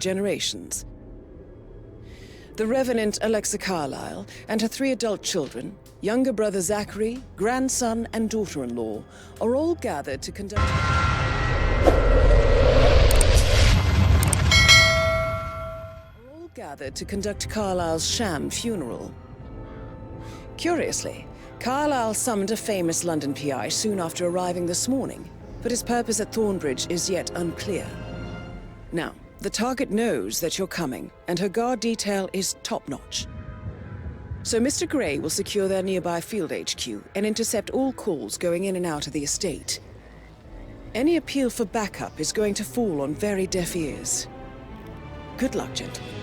generations. The Revenant Alexa Carlyle and her 3 adult children, younger brother Zachary, grandson, and daughter-in-law, are all gathered to conduct Carlyle's sham funeral. Curiously, Carlyle summoned a famous London PI soon after arriving this morning, but his purpose at Thornbridge is yet unclear. Now, the target knows that you're coming, and her guard detail is top-notch. So Mr. Gray will secure their nearby field HQ and intercept all calls going in and out of the estate. Any appeal for backup is going to fall on very deaf ears. Good luck, gentlemen.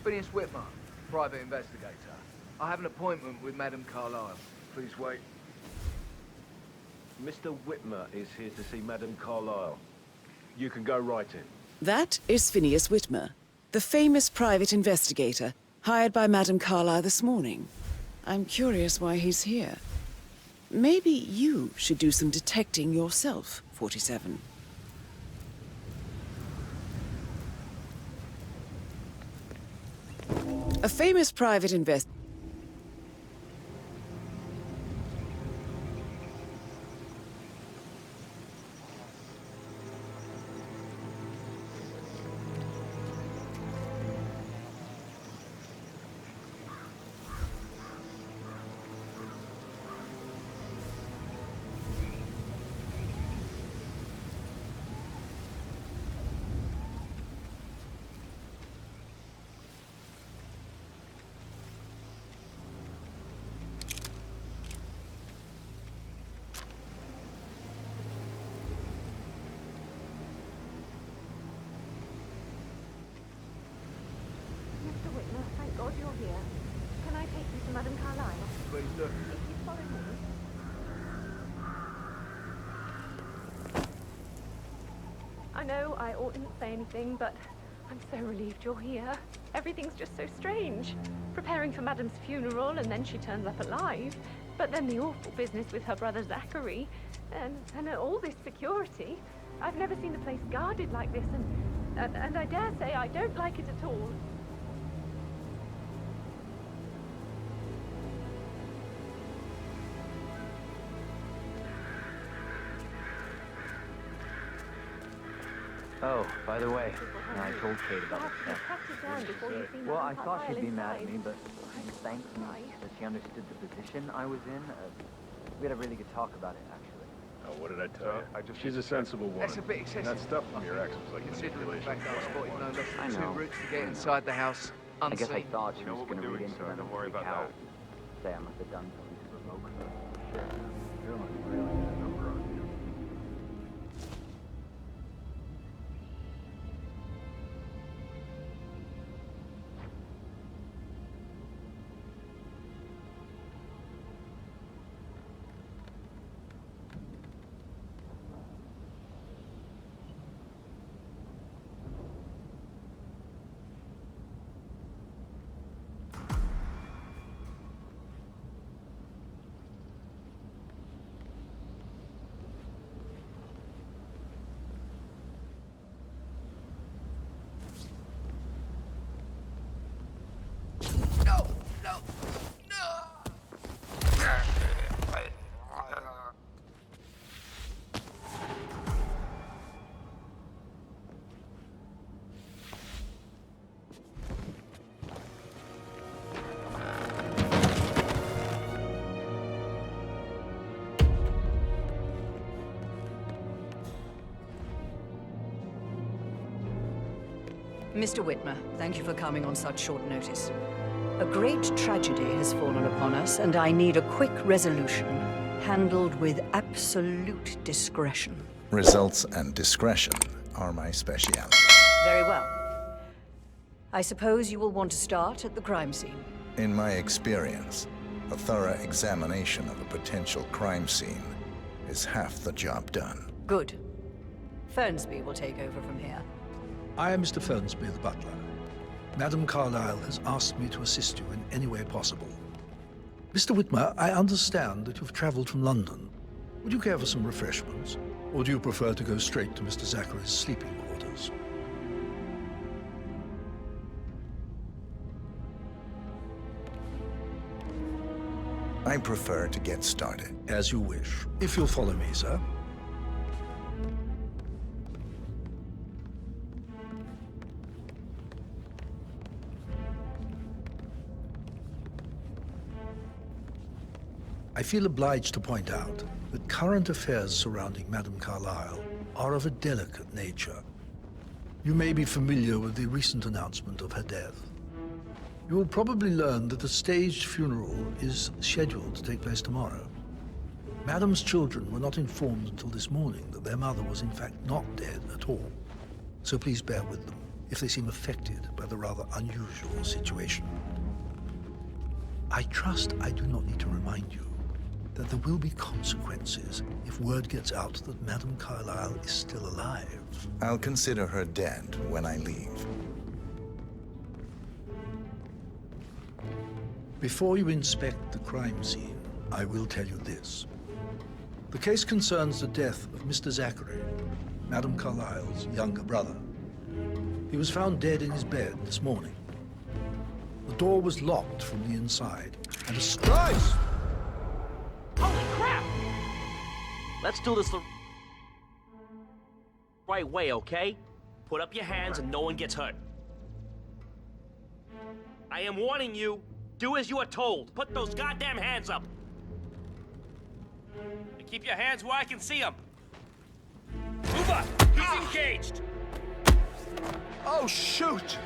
Phineas Whitmer, private investigator. I have an appointment with Madame Carlyle. Please wait. Mr. Whitmer is here to see Madame Carlyle. You can go right in. That is Phineas Whitmer, the famous private investigator hired by Madame Carlyle this morning. I'm curious why he's here. Maybe you should do some detecting yourself, 47. A famous private investigator. Thank God you're here. Can I take you to Madame Carlyle? Please do. If you follow me. I know I oughtn't say anything, but I'm so relieved you're here. Everything's just so strange. Preparing for Madame's funeral, and then she turns up alive. But then the awful business with her brother Zachary, and all this security. I've never seen the place guarded like this, and I dare say I don't like it at all. Oh, by the way, I told Kate about the theft. Well, I thought she'd be mad at me, but thanks to me that she understood the position I was in. We had a really good talk about it, actually. Oh, what did I tell you? She's a sensible woman. That's a bit excessive. That stuff from your ex was like Considering the manipulation. fact that I spotted no less I than know. 2 routes to get inside the house I guess I unseen. thought she You know was what going to we're read doing, into so them don't and worry freak about out. that. Say I must have done something to provoke her. You're like really that number on you. No! No! No! Mr. Whitmer, thank you for coming on such short notice. A great tragedy has fallen upon us, and I need a quick resolution, handled with absolute discretion. Results and discretion are my speciality. Very well. I suppose you will want to start at the crime scene. In my experience, a thorough examination of a potential crime scene is half the job done. Good. Fernsby will take over from here. I am Mr. Fernsby, the butler. Madam Carlyle has asked me to assist you in any way possible. Mr. Whitmer, I understand that you've traveled from London. Would you care for some refreshments? Or do you prefer to go straight to Mr. Zachary's sleeping quarters? I prefer to get started. As you wish. If you'll follow me, sir. I feel obliged to point out that current affairs surrounding Madame Carlyle are of a delicate nature. You may be familiar with the recent announcement of her death. You will probably learn that a staged funeral is scheduled to take place tomorrow. Madame's children were not informed until this morning that their mother was in fact not dead at all. So please bear with them if they seem affected by the rather unusual situation. I trust I do not need to remind you that there will be consequences if word gets out that Madame Carlyle is still alive. I'll consider her dead when I leave. Before you inspect the crime scene, I will tell you this. The case concerns the death of Mr. Zachary, Madame Carlyle's younger brother. He was found dead in his bed this morning. The door was locked from the inside, and a surprise! Holy crap! Let's do this the right way, okay? Put up your hands and no one gets hurt. I am warning you. Do as you are told. Put those goddamn hands up. And keep your hands where I can see them. Move up. He's engaged. Oh, shoot!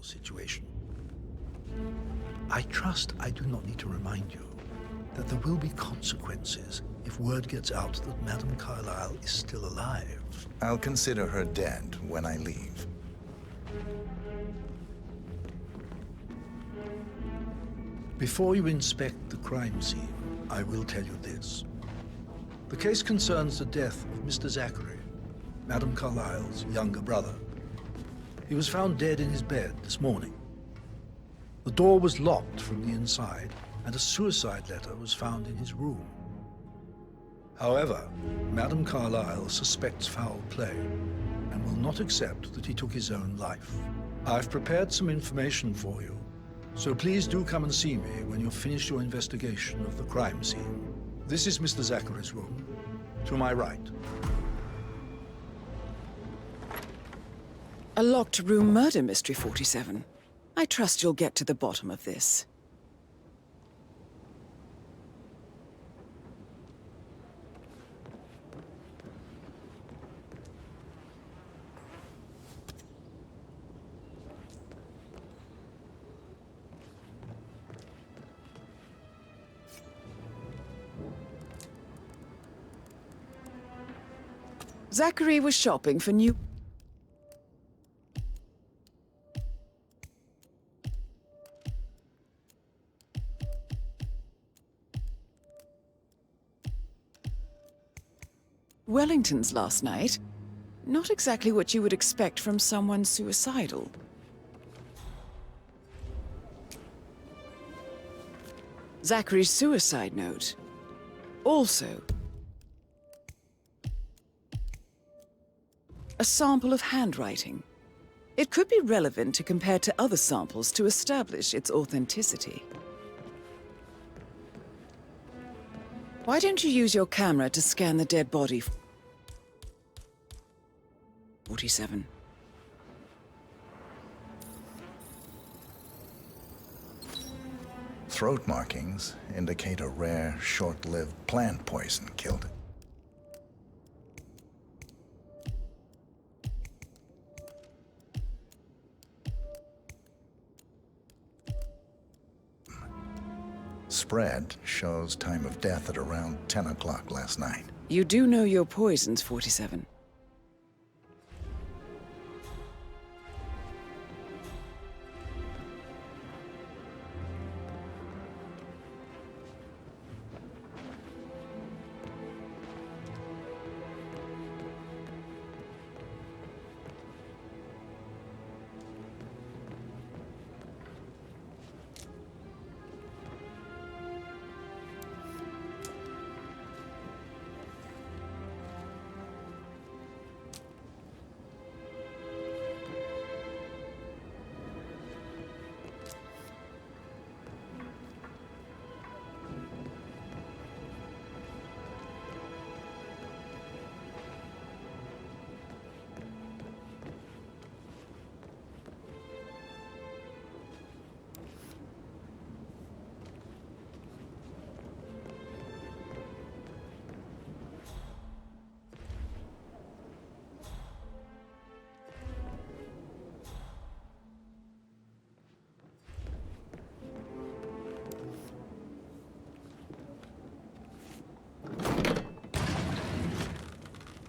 Situation. I trust I do not need to remind you that there will be consequences if word gets out that Madame Carlyle is still alive. I'll consider her dead when I leave. Before you inspect the crime scene, I will tell you this. The case concerns the death of Mr. Zachary, Madame Carlyle's younger brother. He was found dead in his bed this morning. The door was locked from the inside, and a suicide letter was found in his room. However, Madame Carlyle suspects foul play and will not accept that he took his own life. I've prepared some information for you, so please do come and see me when you've finished your investigation of the crime scene. This is Mr. Zachary's room, to my right. A locked room murder mystery, 47. I trust you'll get to the bottom of this. Zachary was shopping for new... Wellingtons last night. Not exactly what you would expect from someone suicidal. Zachary's suicide note. Also, a sample of handwriting. It could be relevant to compare to other samples to establish its authenticity. Why don't you use your camera to scan the dead body? 47. Throat markings indicate a rare, short-lived plant poison killed it. spread shows time of death at around 10 o'clock last night. You do know your poisons, 47.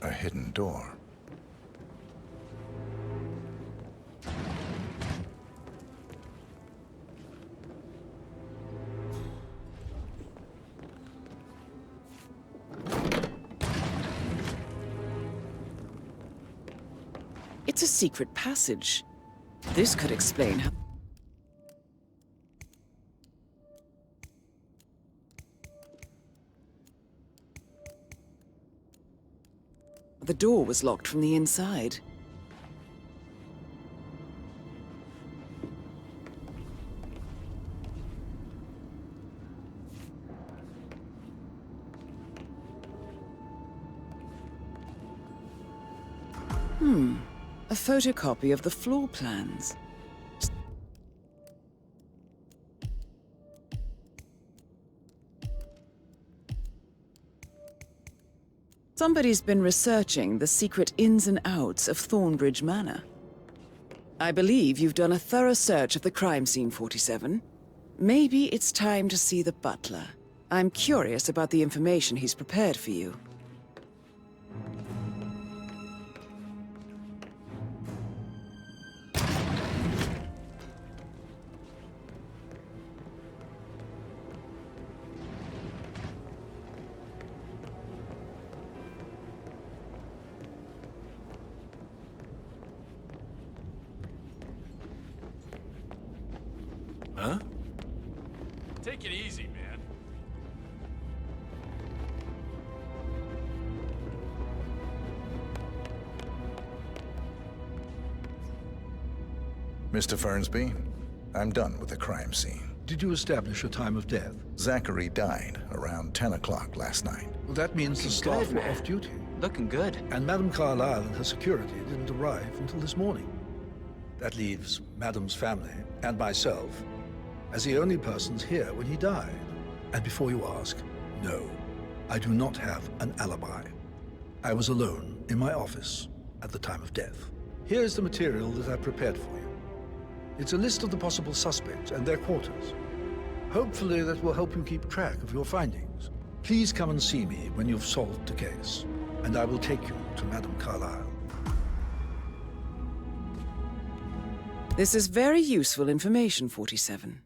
A hidden door. It's a secret passage. This could explain how... The door was locked from the inside. A photocopy of the floor plans. Somebody's been researching the secret ins and outs of Thornbridge Manor. I believe you've done a thorough search of the crime scene, 47. Maybe it's time to see the butler. I'm curious about the information he's prepared for you. Huh? Take it easy, man. Mr. Fernsby, I'm done with the crime scene. Did you establish a time of death? Zachary died around 10 o'clock last night. Well, that means the staff were off duty. Looking good. And Madame Carlyle and her security didn't arrive until this morning. That leaves Madame's family and myself as the only persons here when he died. And before you ask, no, I do not have an alibi. I was alone in my office at the time of death. Here's the material that I prepared for you. It's a list of the possible suspects and their quarters. Hopefully that will help you keep track of your findings. Please come and see me when you've solved the case, and I will take you to Madame Carlyle. This is very useful information, 47.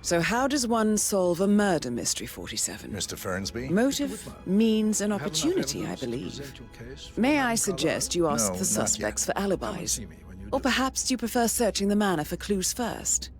So how does one solve a murder mystery, 47? Mr. Fernsby? Motive, means, and opportunity, I believe. May I suggest you ask No, the suspects for alibis? Or Or perhaps do you prefer searching the manor for clues first?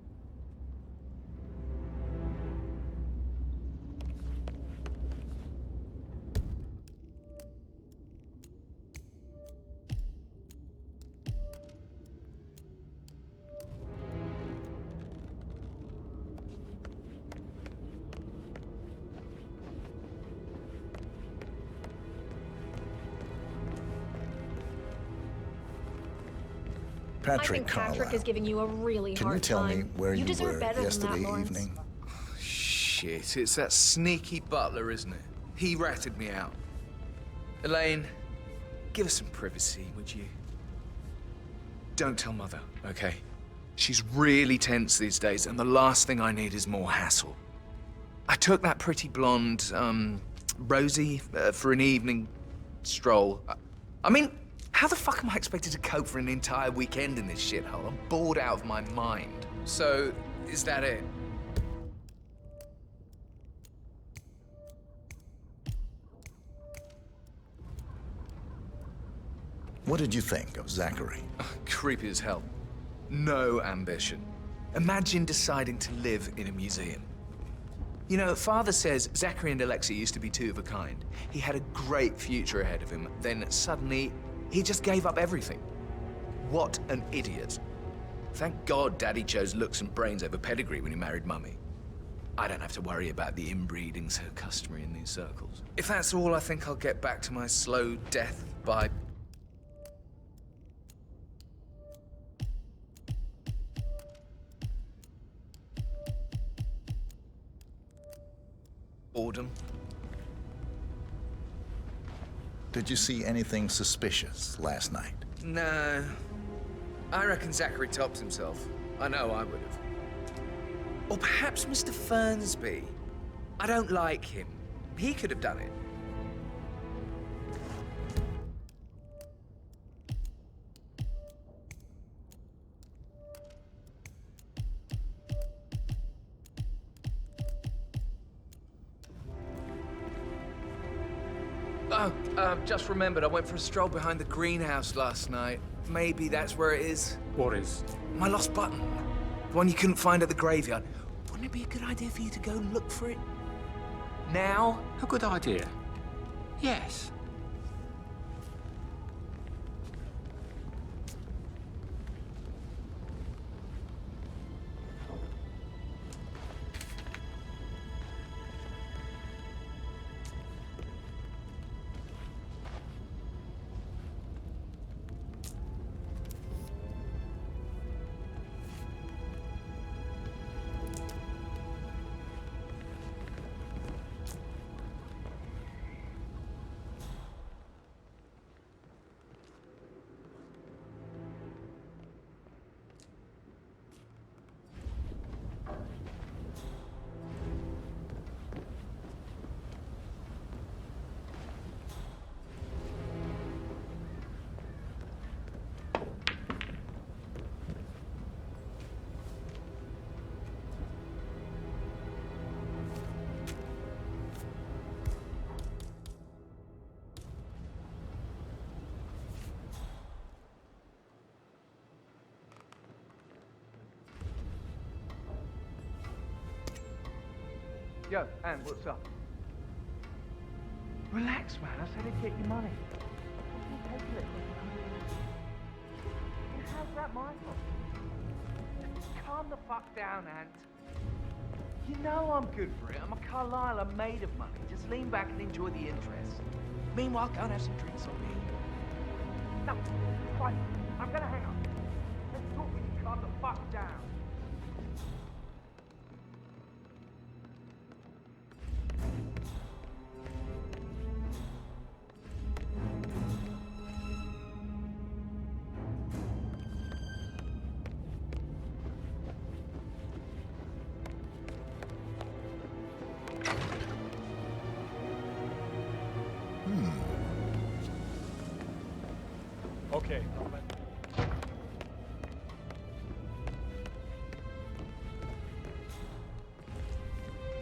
Patrick think Patrick Carlisle. is giving you a really Can hard you tell time. me where you you deserve were better yesterday than that, Lawrence. evening? Shit, it's that sneaky butler, isn't it? He ratted me out. Elaine, give us some privacy, would you? Don't tell Mother, okay? She's really tense these days, and the last thing I need is more hassle. I took that pretty blonde, Rosie, for an evening stroll. I mean, how the fuck am I expected to cope for an entire weekend in this shithole? I'm bored out of my mind. So, is that it? What did you think of Zachary? Creepy as hell. No ambition. Imagine deciding to live in a museum. You know, Father says Zachary and Alexia used to be two of a kind. He had a great future ahead of him, then suddenly, he just gave up everything. What an idiot. Thank God Daddy chose looks and brains over pedigree when he married Mummy. I don't have to worry about the inbreeding so customary in these circles. If that's all, I think I'll get back to my slow death by... boredom. Did you see anything suspicious last night? No. I reckon Zachary tops himself. I know I would have. Or perhaps Mr. Fernsby. I don't like him. He could have done it. Oh, just remembered, I went for a stroll behind the greenhouse last night. Maybe that's where it is. What is? My lost button. The one you couldn't find at the graveyard. Wouldn't it be a good idea for you to go look for it? Now? A good idea. Yes. Yo, Anne, what's up? Relax, man. I said I'd get you money. How's that my fault? Calm the fuck down, Ant. You know I'm good for it. I'm a Carlisle. I'm made of money. Just lean back and enjoy the interest. Meanwhile, go and have some drinks on me. No, right. I'm gonna hang up. Let's talk when you calm the fuck down. Okay.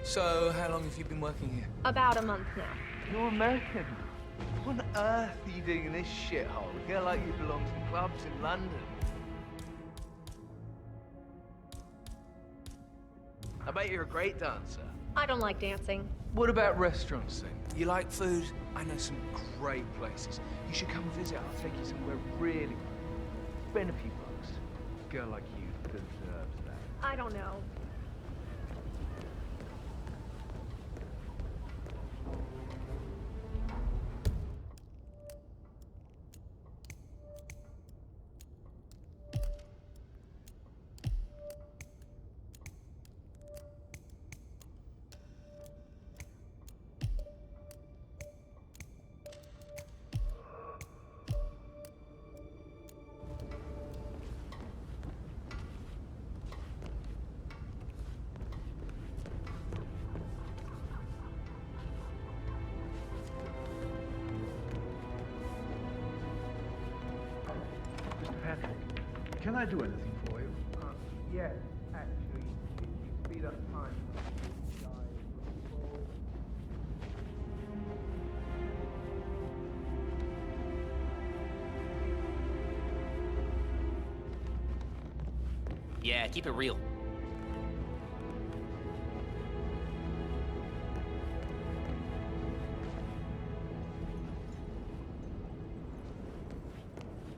So, how long have you been working here? About a month now. You're American. What on earth are you doing in this shithole? A girl like you belongs in clubs in London. I bet you're a great dancer. I don't like dancing. What about restaurants then? You like food? I know some great places. You should come visit. I'll take you somewhere really good. Spend a few bucks. A girl like you deserves that. I don't know. Can I do anything for you? Yeah, actually, you speed up time. Yeah, keep it real.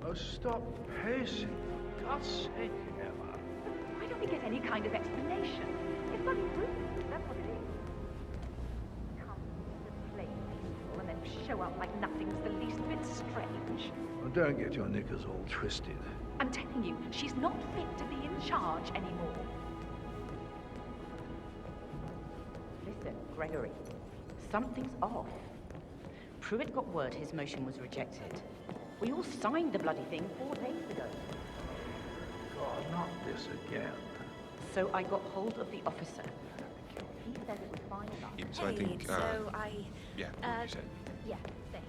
Oh, stop pacing. For God's sake, Emma. Why don't we get any kind of explanation? It's bloody rude. That's what it is. Come to play peaceful and then show up like nothing's the least bit strange. Oh, don't get your knickers all twisted. I'm telling you, she's not fit to be in charge anymore. Listen, Gregory, something's off. Pruitt got word his motion was rejected. We all signed the bloody thing 4 days ago. God, not this again. So I got hold of the officer. He said it was fine enough. So I think, so I... yeah, what you said. Yeah, thanks.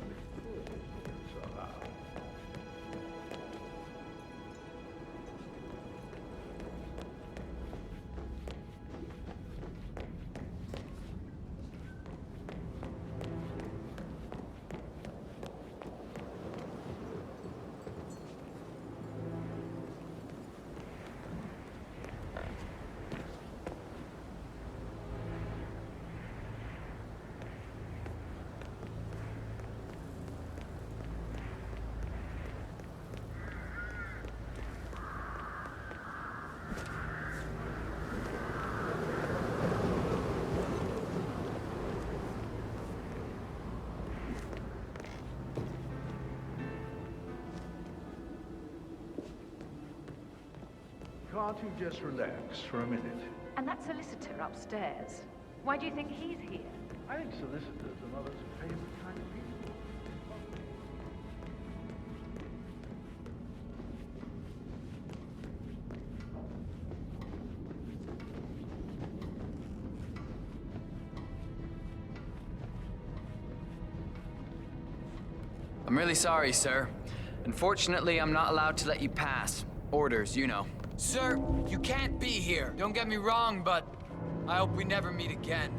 Can't you just relax for a minute? And that solicitor upstairs. Why do you think he's here? I think solicitors are not as favorite kind of people. I'm really sorry, sir. Unfortunately, I'm not allowed to let you pass. Orders, you know. Sir, you can't be here. Don't get me wrong, but I hope we never meet again.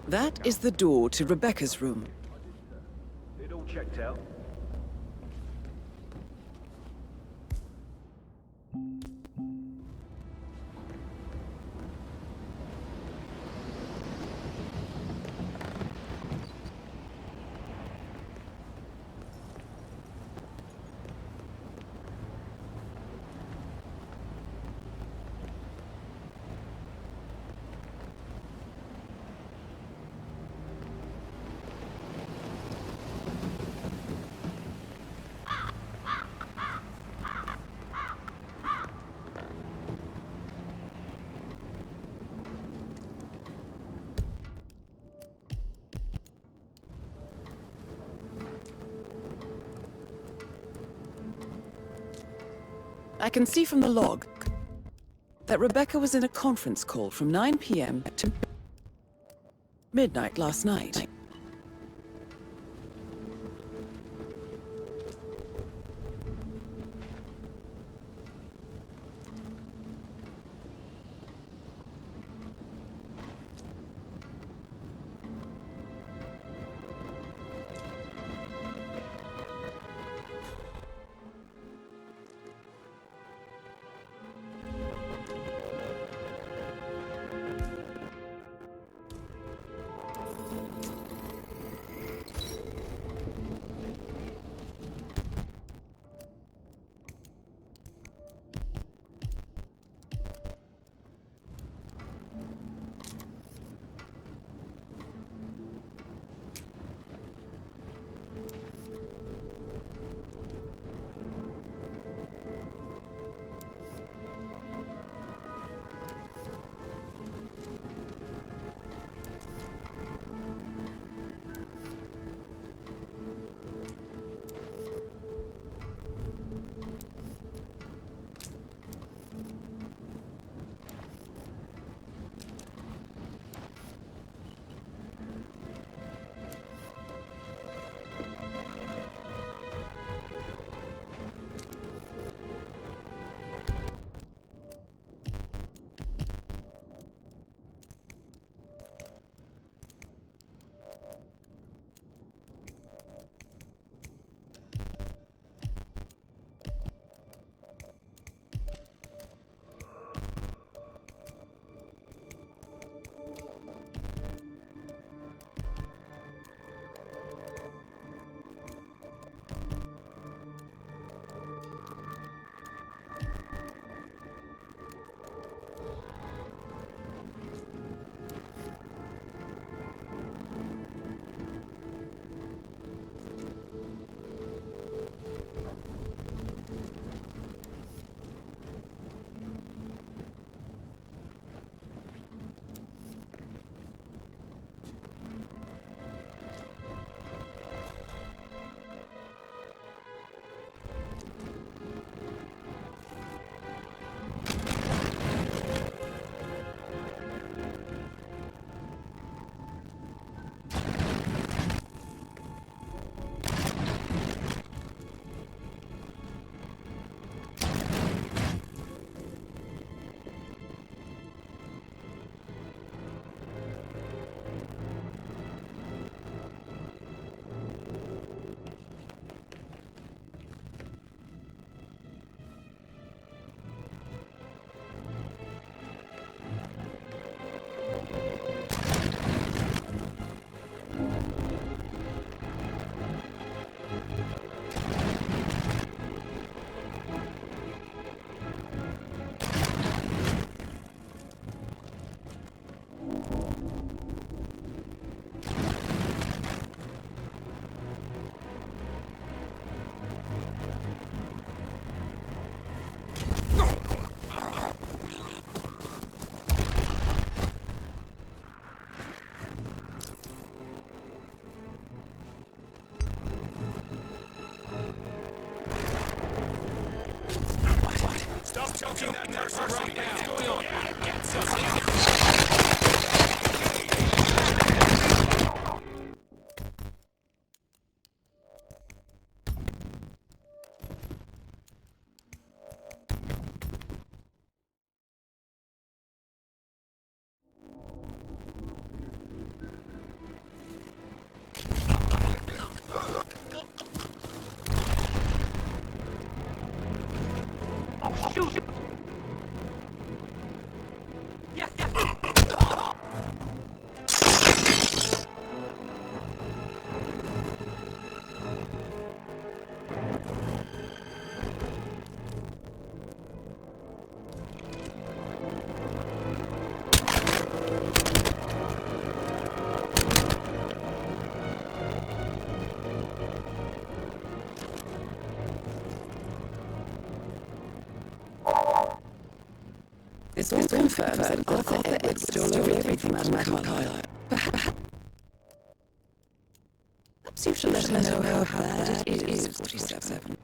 That is the door to Rebecca's room. It all checked out. I can see from the log that Rebecca was in a conference call from 9 p.m. to midnight last night. Watching that person right now. What's going on? Get some. Shoot! Yes, yes! It's all confirmed that Arthur Edwards stole everything from Madame Carlyle. Perhaps you should let her know how bad it is, 47.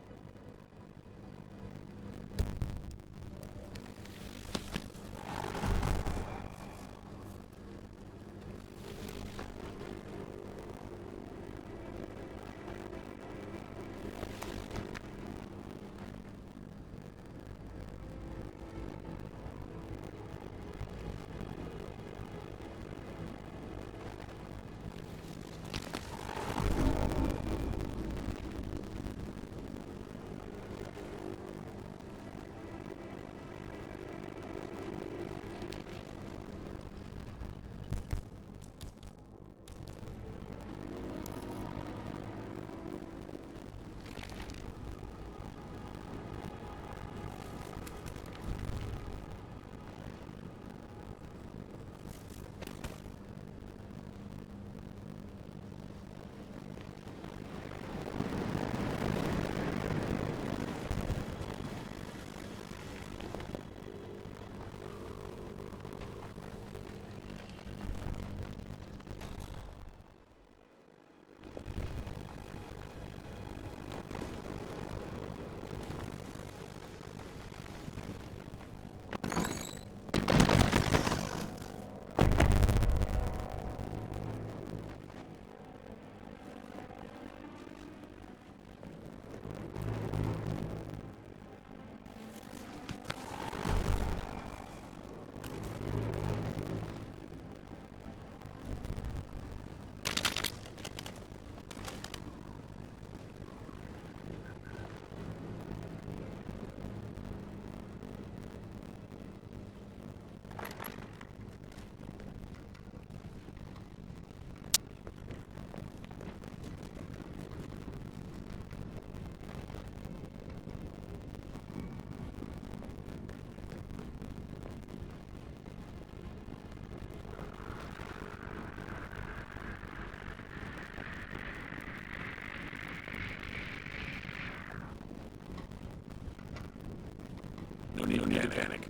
No need to panic.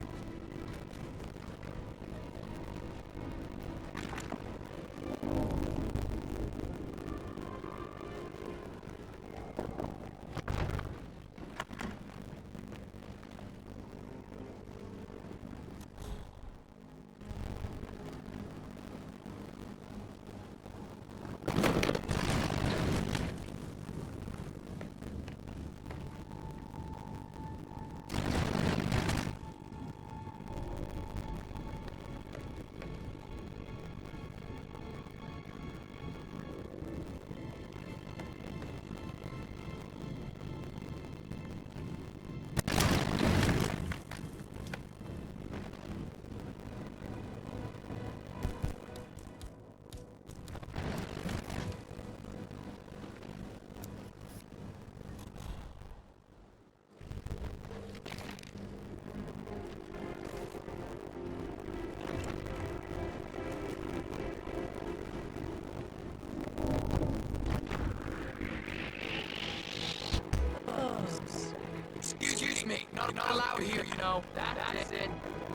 Excuse me, not allowed here, you know. That's it.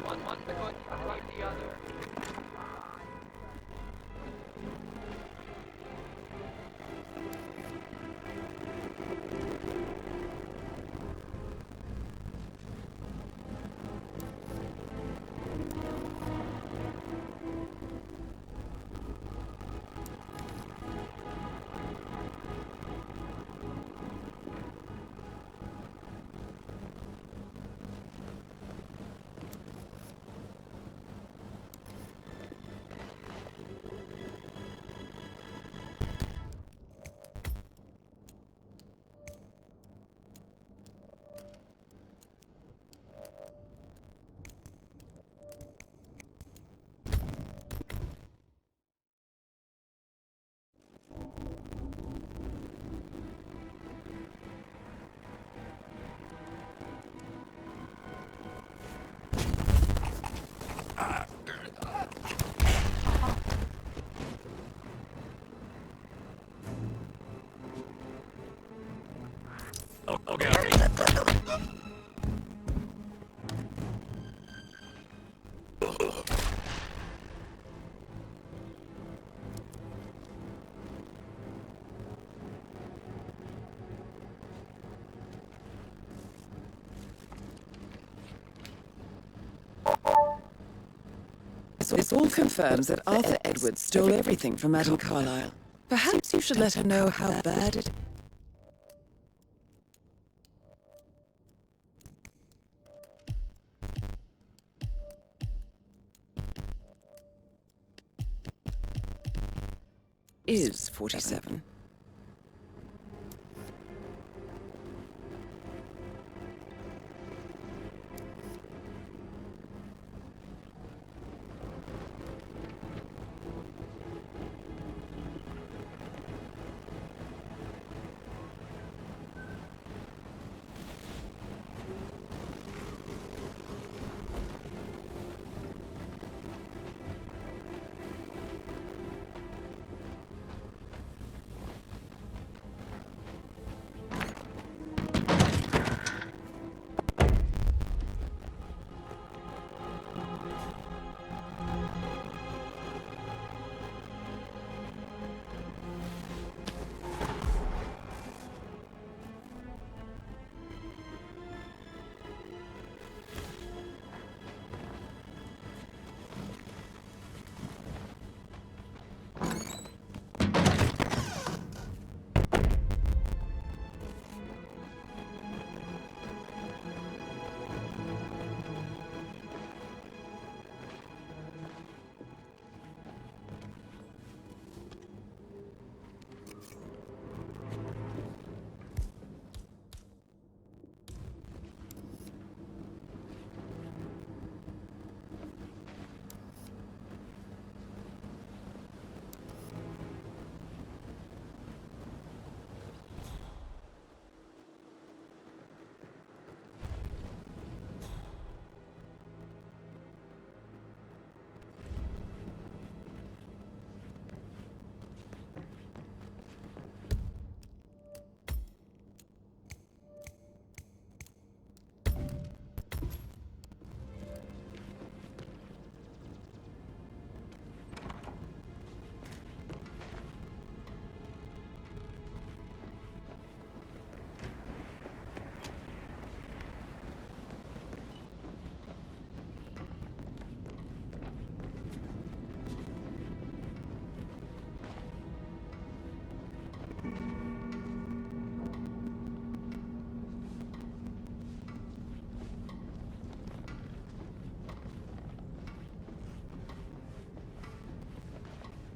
One the good, like the other. This all confirms that Arthur Edwards stole everything from Madame Carlyle. Perhaps you should let her know how bad it is, 47.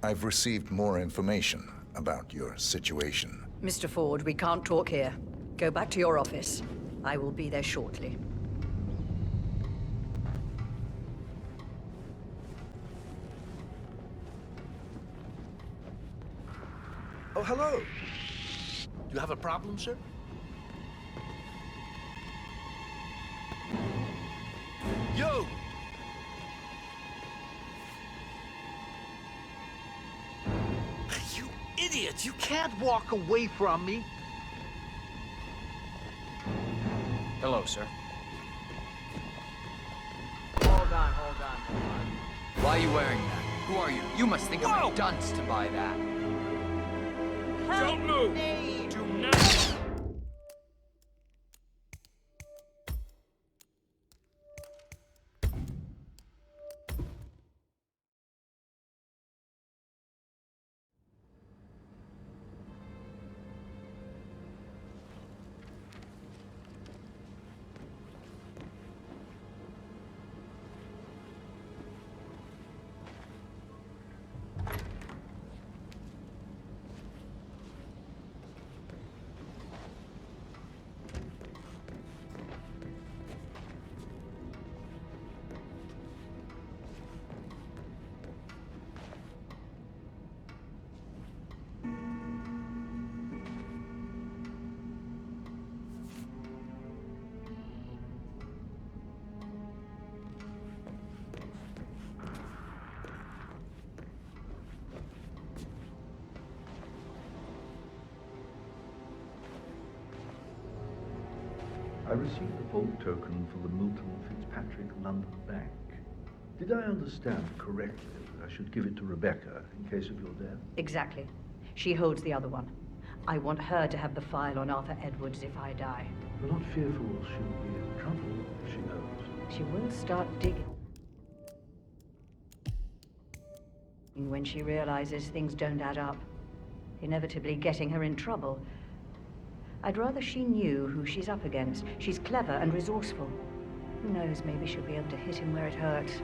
I've received more information about your situation. Mr. Ford, we can't talk here. Go back to your office. I will be there shortly. Oh, hello. You have a problem, sir? Yo! You idiot! You can't walk away from me! Hello, sir. Hold on. Why are you wearing that? Who are you? You must think I'm a dunce to buy that. Don't move! Do not! I received the vault token for the Milton Fitzpatrick London Bank. Did I understand correctly that I should give it to Rebecca in case of your death? Exactly. She holds the other one. I want her to have the file on Arthur Edwards if I die. You're not fearful she'll be in trouble if she knows? She will start digging. When she realizes things don't add up, inevitably getting her in trouble. I'd rather she knew who she's up against. She's clever and resourceful. Who knows, maybe she'll be able to hit him where it hurts.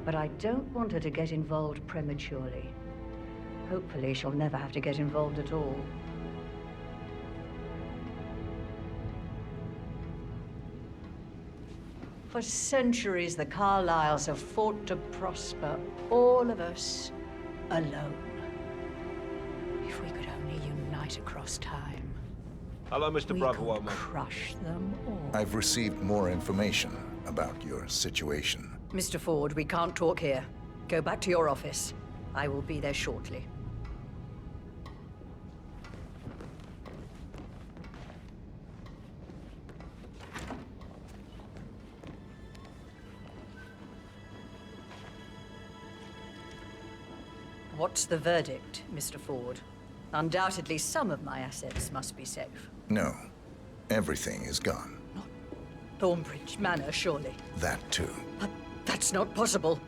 But I don't want her to get involved prematurely. Hopefully she'll never have to get involved at all. For centuries, the Carlyles have fought to prosper, all of us alone. If we could only unite across time. Hello, Mr. Brotherwell, man. Crush them all. I've received more information about your situation. Mr. Ford, we can't talk here. Go back to your office. I will be there shortly. What's the verdict, Mr. Ford? Undoubtedly, some of my assets must be safe. No. Everything is gone. Thornbridge Manor, surely. That too. But that's not possible.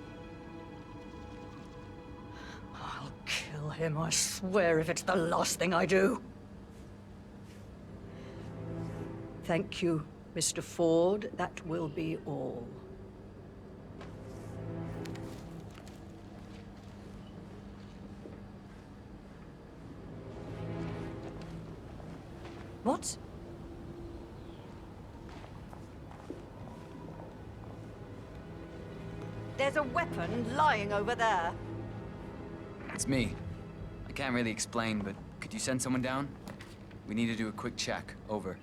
I'll kill him, I swear, if it's the last thing I do. Thank you, Mr. Ford. That will be all. What? There's a weapon lying over there. It's me. I can't really explain, but could you send someone down? We need to do a quick check. Over.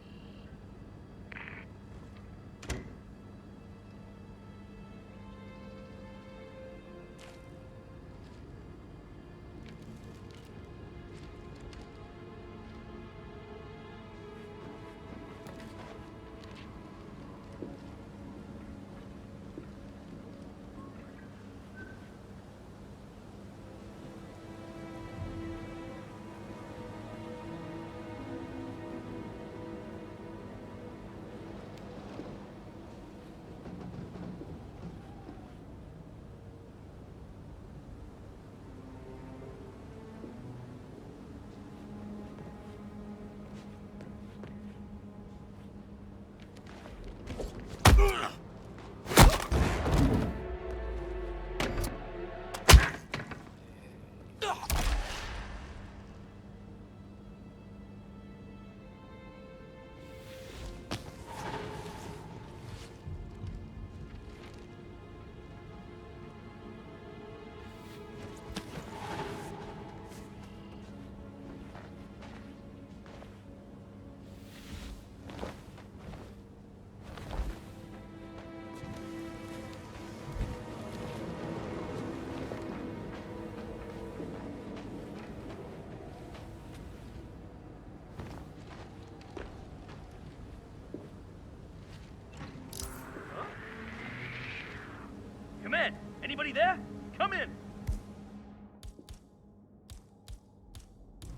Come in. Anybody there? Come in.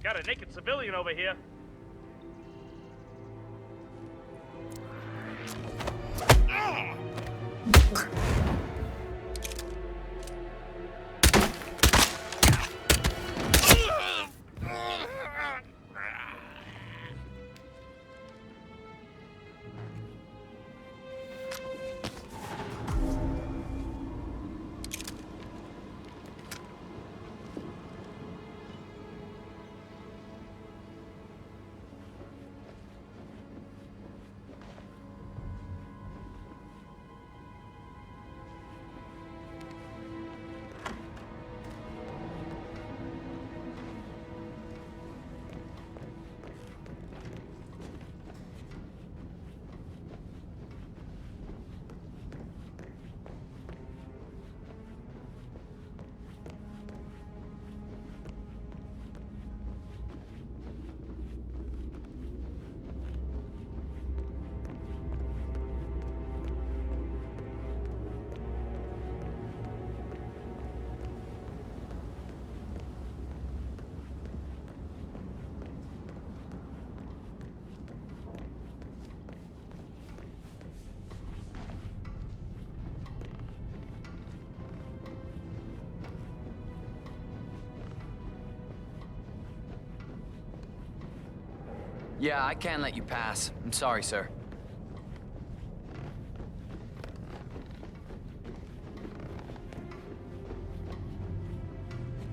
Got a naked civilian over here. Yeah, I can't let you pass. I'm sorry, sir.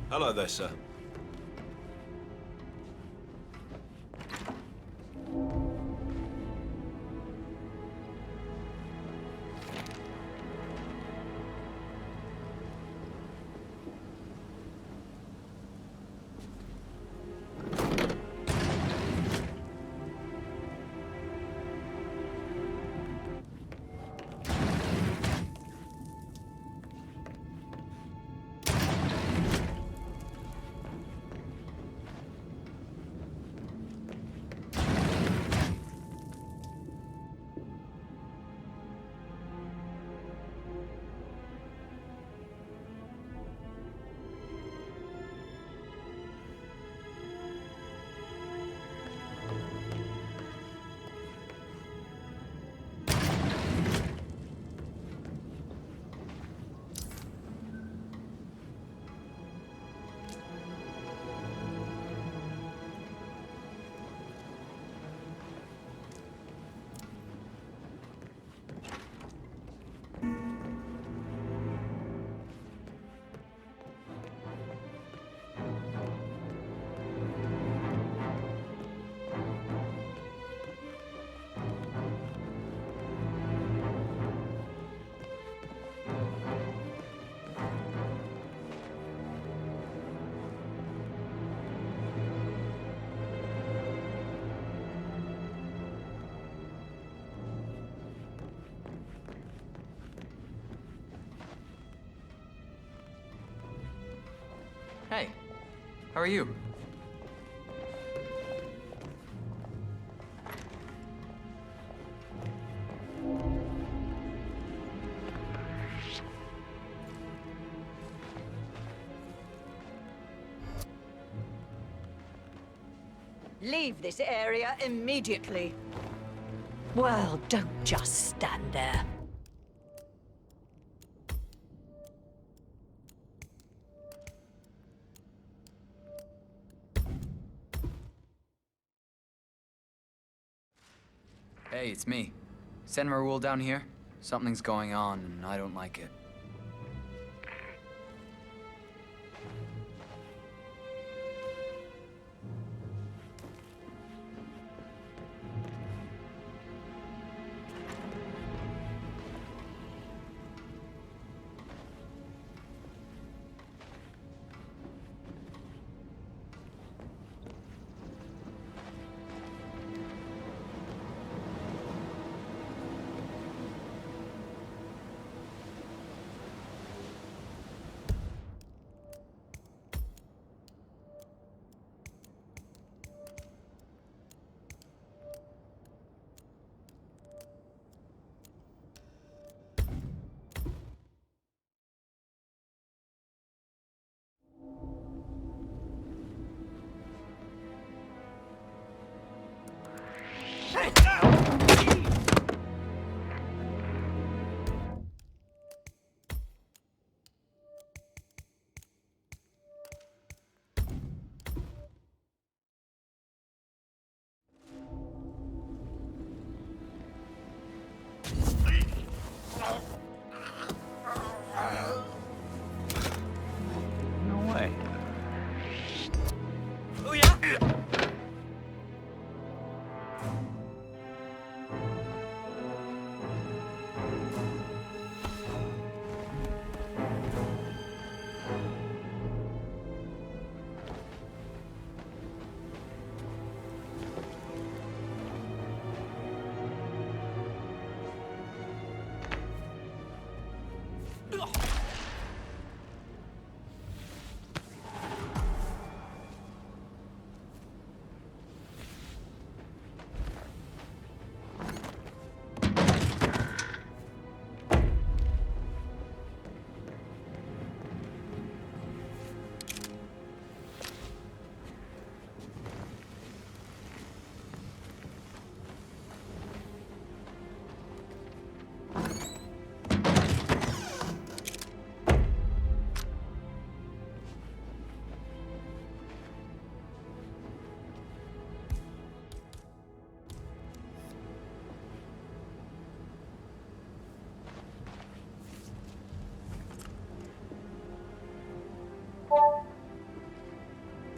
Hello there, sir. Hey, how are you? Leave this area immediately. Well, don't just stand there. Hey, it's me. Sen Raoul down here. Something's going on, and I don't like it.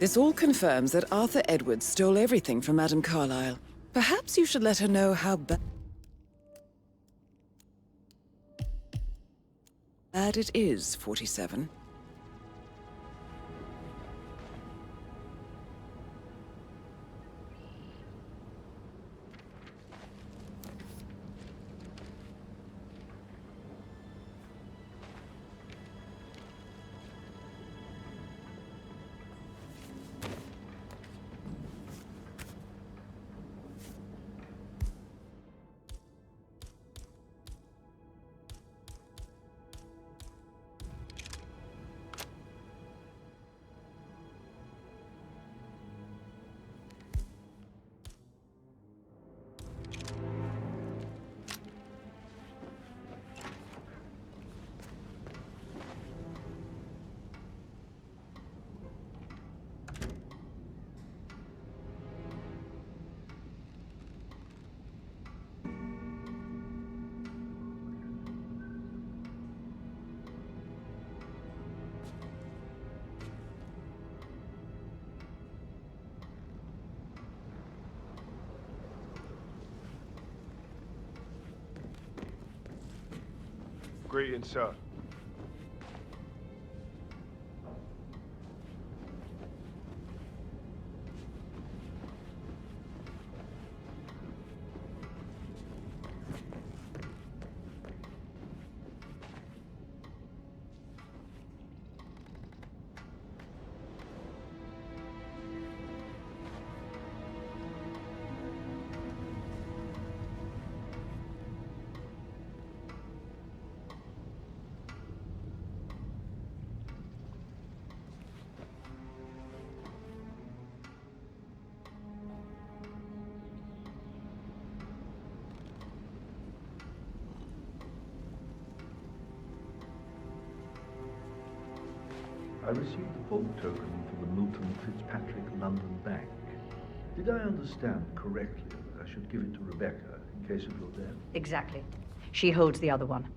This all confirms that Arthur Edwards stole everything from Madame Carlyle. Perhaps you should let her know how bad it is, 47. Greetings, sir. I received the vault token for the Milton Fitzpatrick London Bank. Did I understand correctly that I should give it to Rebecca in case of your death? Exactly. She holds the other one.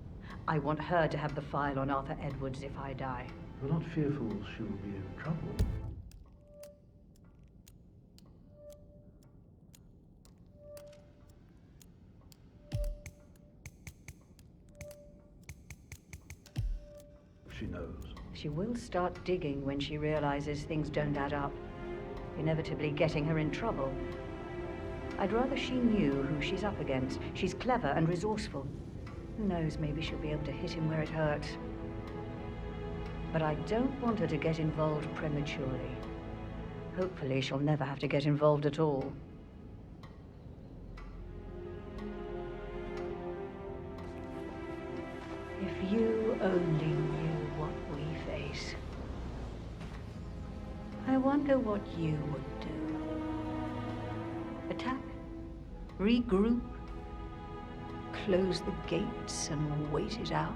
I want her to have the file on Arthur Edwards if I die. You're not fearful she will be in trouble? She knows. She will start digging when she realizes things don't add up, inevitably getting her in trouble. I'd rather she knew who she's up against. She's clever and resourceful. Who knows, maybe she'll be able to hit him where it hurts. But I don't want her to get involved prematurely. Hopefully she'll never have to get involved at all. If you only knew what we face, I wonder what you would do. Attack? Regroup? Close the gates and wait it out?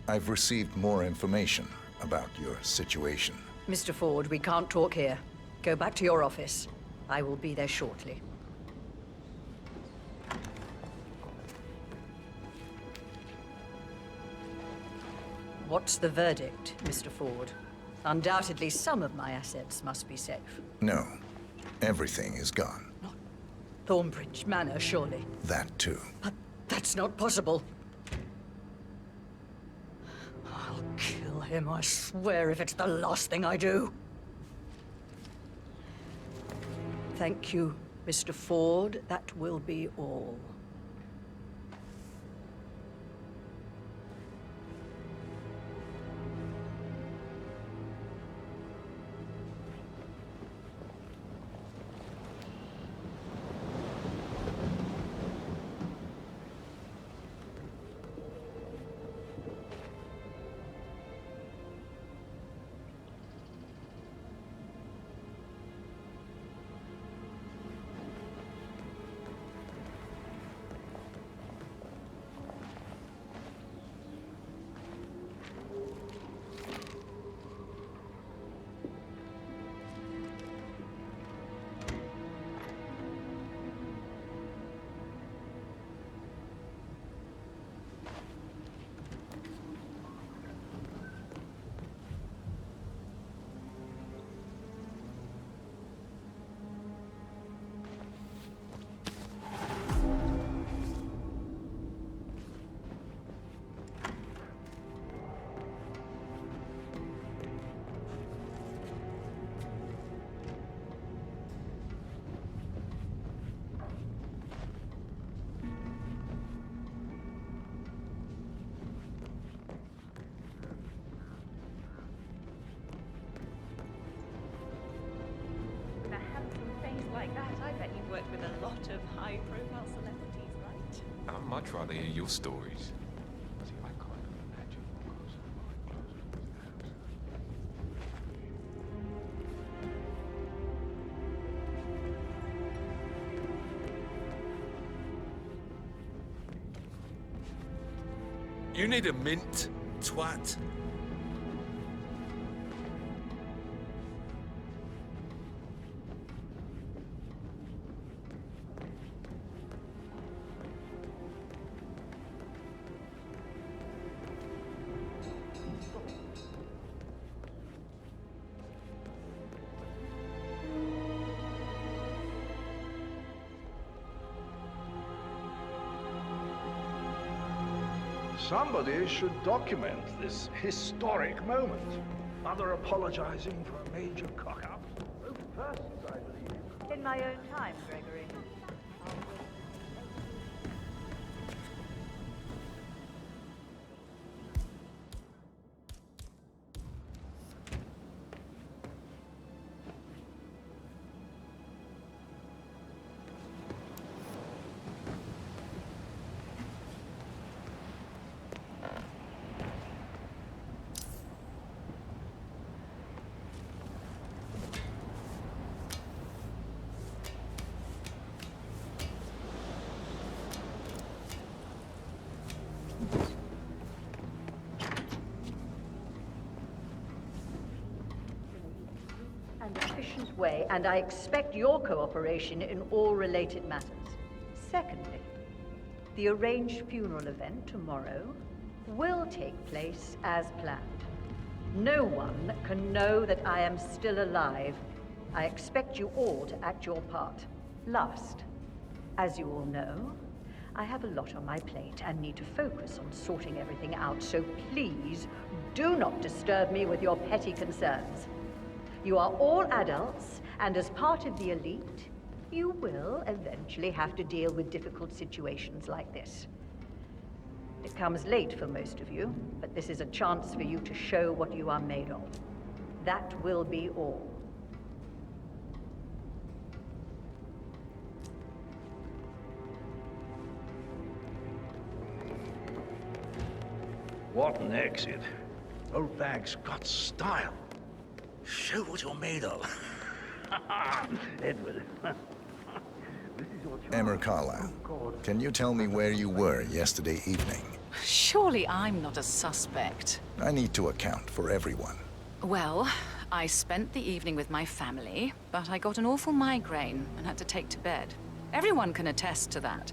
I've received more information about your situation. Mr. Ford, we can't talk here. Go back to your office. I will be there shortly. What's the verdict, Mr. Ford? Undoubtedly, some of my assets must be safe. No, everything is gone. Thornbridge Manor, surely. That too. But that's not possible. I'll kill him, I swear, if it's the last thing I do. Thank you, Mr. Ford. That will be all. bet you've worked with a lot of high-profile celebrities, right? I'd much rather hear your stories. See, I kind of imagine what goes on behind closed doors in the house. You need a mint, twat. Somebody should document this historic moment. Mother apologizing for a major cock-up. Both persons, I believe. In my own time, Gregory. An efficient way, and I expect your cooperation in all related matters. Secondly, the arranged funeral event tomorrow will take place as planned. No one can know that I am still alive. I expect you all to act your part. Last, as you all know, I have a lot on my plate and need to focus on sorting everything out, so please do not disturb me with your petty concerns. You are all adults, and as part of the elite, you will eventually have to deal with difficult situations like this. It comes late for most of you, but this is a chance for you to show what you are made of. That will be all. What an exit. Old bag's got style. Show what you're made of. Edward. This is your chance. Emma Carlisle, can you tell me where you were yesterday evening? Surely I'm not a suspect. I need to account for everyone. Well, I spent the evening with my family, but I got an awful migraine and had to take to bed. Everyone can attest to that.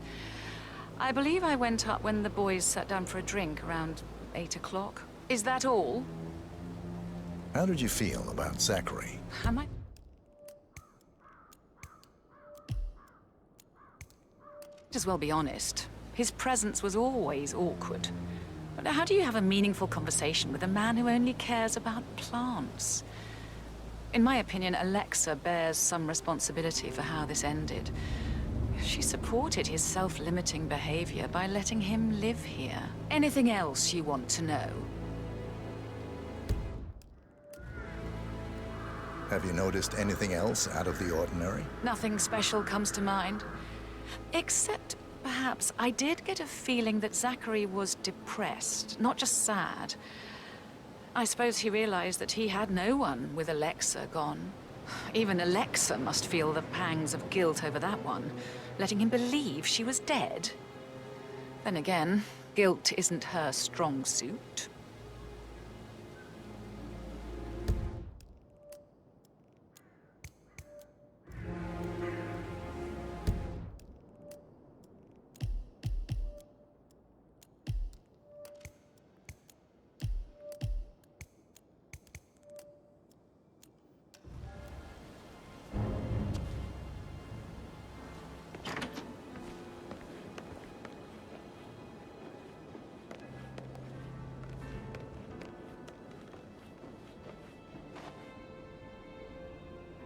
I believe I went up when the boys sat down for a drink around 8 o'clock. Is that all? How did you feel about Zachary? Am I? Might as well be honest. His presence was always awkward. But how do you have a meaningful conversation with a man who only cares about plants? In my opinion, Alexa bears some responsibility for how this ended. She supported his self-limiting behavior by letting him live here. Anything else you want to know? Have you noticed anything else out of the ordinary? Nothing special comes to mind. Except, perhaps, I did get a feeling that Zachary was depressed, not just sad. I suppose he realized that he had no one with Alexa gone. Even Alexa must feel the pangs of guilt over that one, letting him believe she was dead. Then again, guilt isn't her strong suit.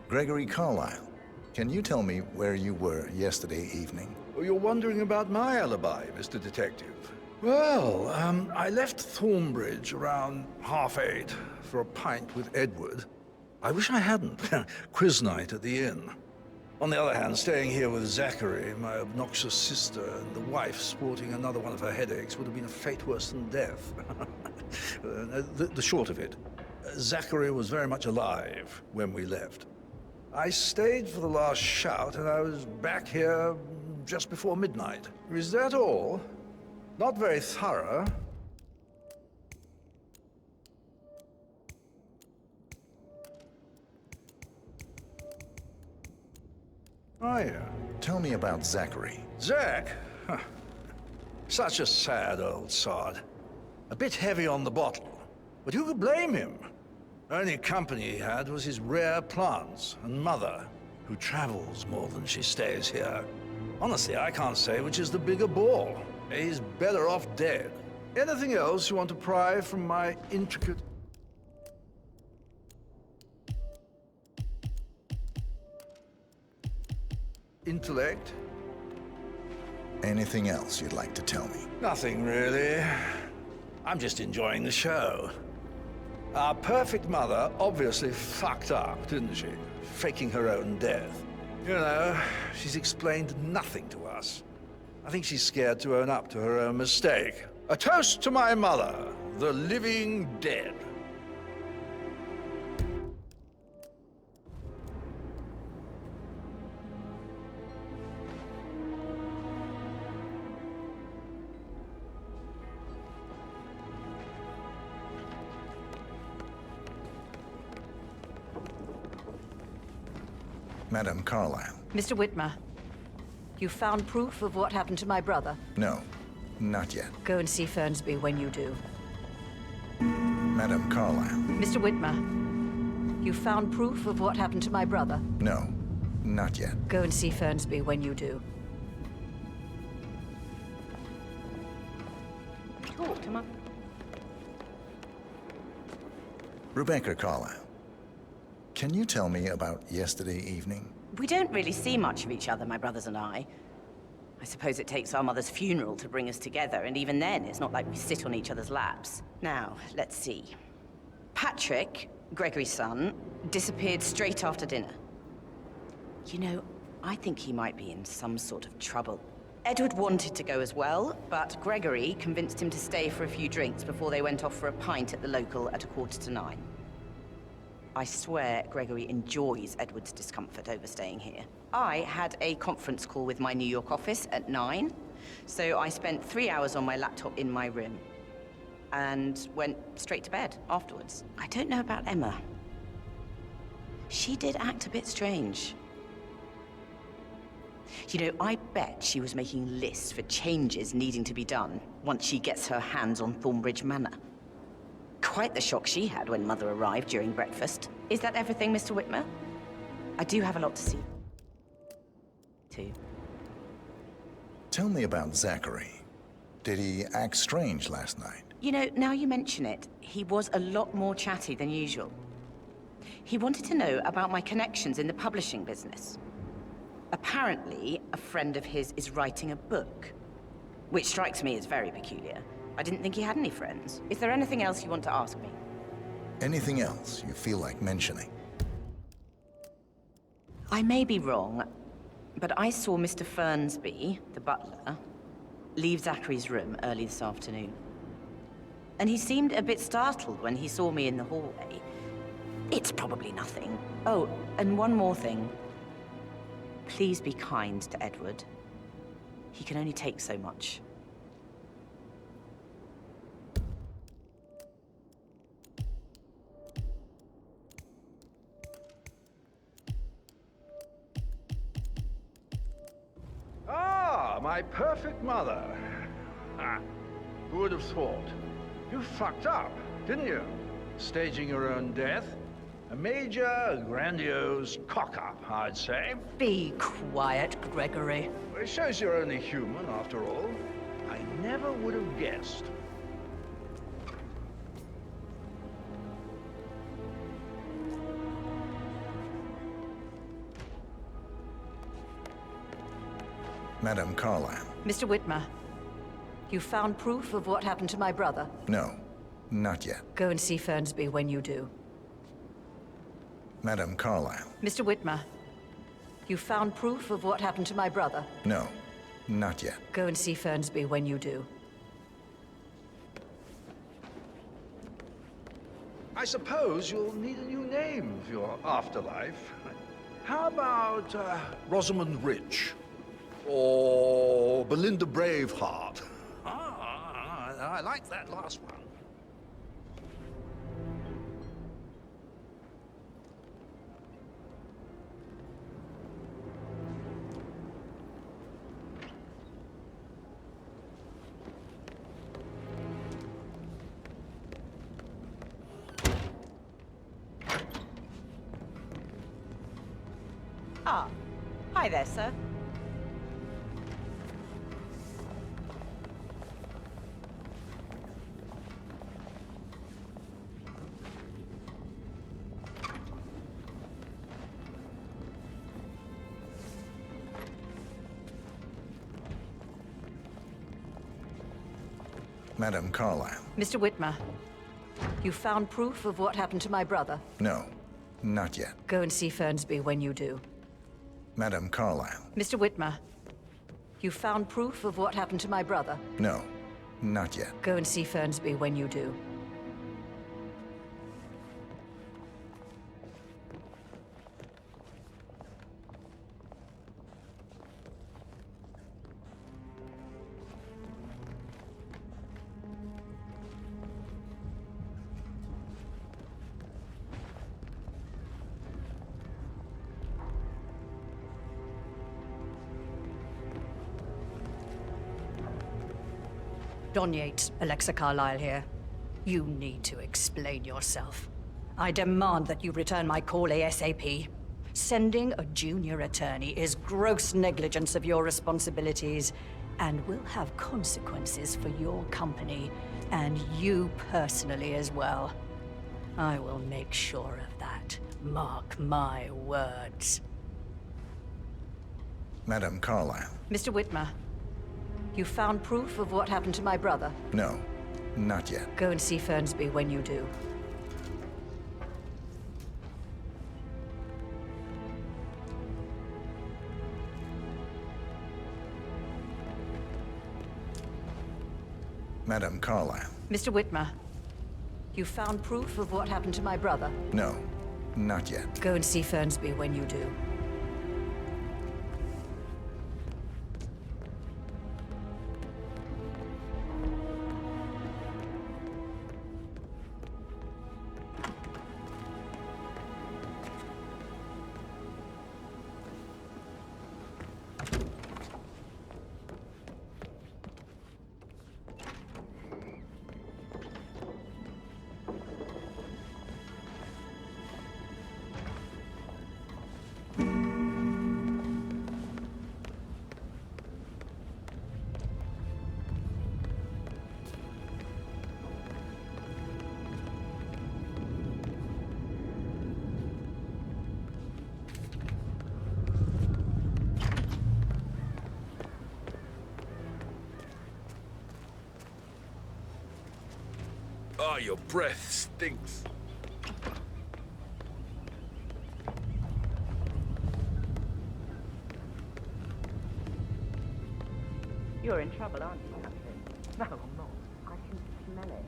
Gregory Carlisle, can you tell me where you were yesterday evening? Oh, you're wondering about my alibi, Mr. Detective. Well, I left Thornbridge around 8:30 for a pint with Edward. I wish I hadn't. Quiz night at the inn. On the other hand, staying here with Zachary, my obnoxious sister, and the wife sporting another one of her headaches would have been a fate worse than death. The short of it, Zachary was very much alive when we left. I stayed for the last shout, and I was back here just before midnight. Is that all? Not very thorough. Oh, yeah. Tell me about Zachary. Zach? Huh. Such a sad old sod. A bit heavy on the bottle. But who could blame him? Only company he had was his rare plants and mother, who travels more than she stays here. Honestly, I can't say which is the bigger ball. He's better off dead. Anything else you want to pry from my intricate... intellect? Anything else you'd like to tell me? Nothing, really. I'm just enjoying the show. Our perfect mother obviously fucked up, didn't she? Faking her own death. You know, she's explained nothing to us. I think she's scared to own up to her own mistake. A toast to my mother, the living dead. Madam Carlyle. Mr. Whitmer, you found proof of what happened to my brother? No, not yet. Go and see Fernsby when you do. Madam Carlyle. Mr. Whitmer, you found proof of what happened to my brother? No, not yet. Go and see Fernsby when you do. Talk to my... Rebecca Carlyle. Can you tell me about yesterday evening? We don't really see much of each other, my brothers and I. I suppose it takes our mother's funeral to bring us together, and even then, it's not like we sit on each other's laps. Now, let's see. Patrick, Gregory's son, disappeared straight after dinner. You know, I think he might be in some sort of trouble. Edward wanted to go as well, but Gregory convinced him to stay for a few drinks before they went off for a pint at the local at 9:15. I swear Gregory enjoys Edward's discomfort over staying here. I had a conference call with my New York office at 9, so I spent 3 hours on my laptop in my room and went straight to bed afterwards. I don't know about Emma. She did act a bit strange. You know, I bet she was making lists for changes needing to be done once she gets her hands on Thornbridge Manor. Quite the shock she had when Mother arrived during breakfast. Is that everything, Mr. Whitmer? I do have a lot to see, too. Tell me about Zachary. Did he act strange last night? You know, now you mention it, he was a lot more chatty than usual. He wanted to know about my connections in the publishing business. Apparently, a friend of his is writing a book, which strikes me as very peculiar. I didn't think he had any friends. Is there anything else you want to ask me? Anything else you feel like mentioning? I may be wrong, but I saw Mr. Fernsby, the butler, leave Zachary's room early this afternoon. And he seemed a bit startled when he saw me in the hallway. It's probably nothing. Oh, and one more thing. Please be kind to Edward. He can only take so much. Ah, my perfect mother. Who would have thought? You fucked up, didn't you? Staging your own death? A major, grandiose cock-up, I'd say. Be quiet, Gregory. Well, it shows you're only human, after all. I never would have guessed. Madam Carlyle. Mr. Whitmer, you found proof of what happened to my brother? No, not yet. Go and see Fernsby when you do. Madam Carlyle. Mr. Whitmer, You found proof of what happened to my brother? No, not yet. Go and see Fernsby when you do. I suppose you'll need a new name for your afterlife. How about Rosamund Rich? Or Belinda Braveheart? I like that last one. Ah, hi there, sir. Madam Carlyle. Mr. Whitmer, you found proof of what happened to my brother? No, not yet. Go and see Fernsby when you do. Madam Carlyle. Mr. Whitmer, you found proof of what happened to my brother? No, not yet. Go and see Fernsby when you do. Don Yates, Alexa Carlyle here. You need to explain yourself. I demand that you return my call ASAP. Sending a junior attorney is gross negligence of your responsibilities and will have consequences for your company and you personally as well. I will make sure of that. Mark my words. Madam Carlyle. Mr. Whitmer, you found proof of what happened to my brother? No, not yet. Go and see Fernsby when you do. Madam Carlyle. Mr. Whitmer, you found proof of what happened to my brother? No, not yet. Go and see Fernsby when you do. Oh, your breath stinks. You're in trouble, aren't you, Captain? No, I'm not. I can smell it.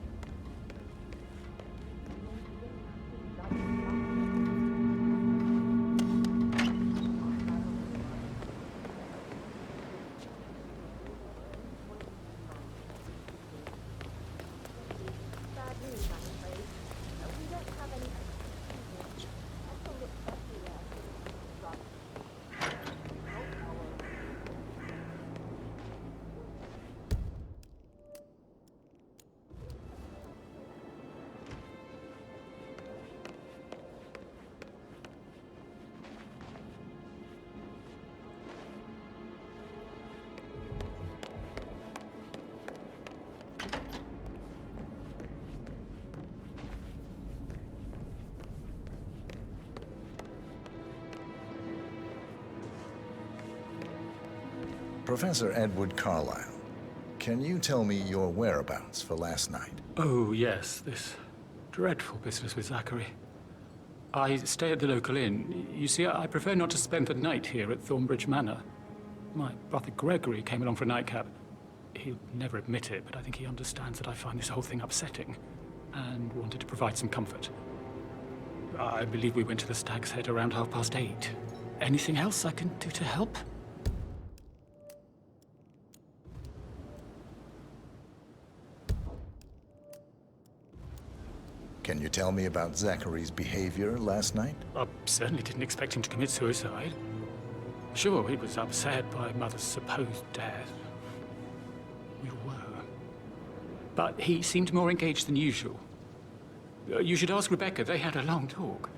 Professor Edward Carlyle, can you tell me your whereabouts for last night? Oh, yes, this dreadful business with Zachary. I stay at the local inn. You see, I prefer not to spend the night here at Thornbridge Manor. My brother Gregory came along for a nightcap. He'll never admit it, but I think he understands that I find this whole thing upsetting and wanted to provide some comfort. I believe we went to the Stag's Head around 8:30. Anything else I can do to help? Can you tell me about Zachary's behavior last night? I certainly didn't expect him to commit suicide. Sure, he was upset by Mother's supposed death. We were. But he seemed more engaged than usual. You should ask Rebecca. They had a long talk.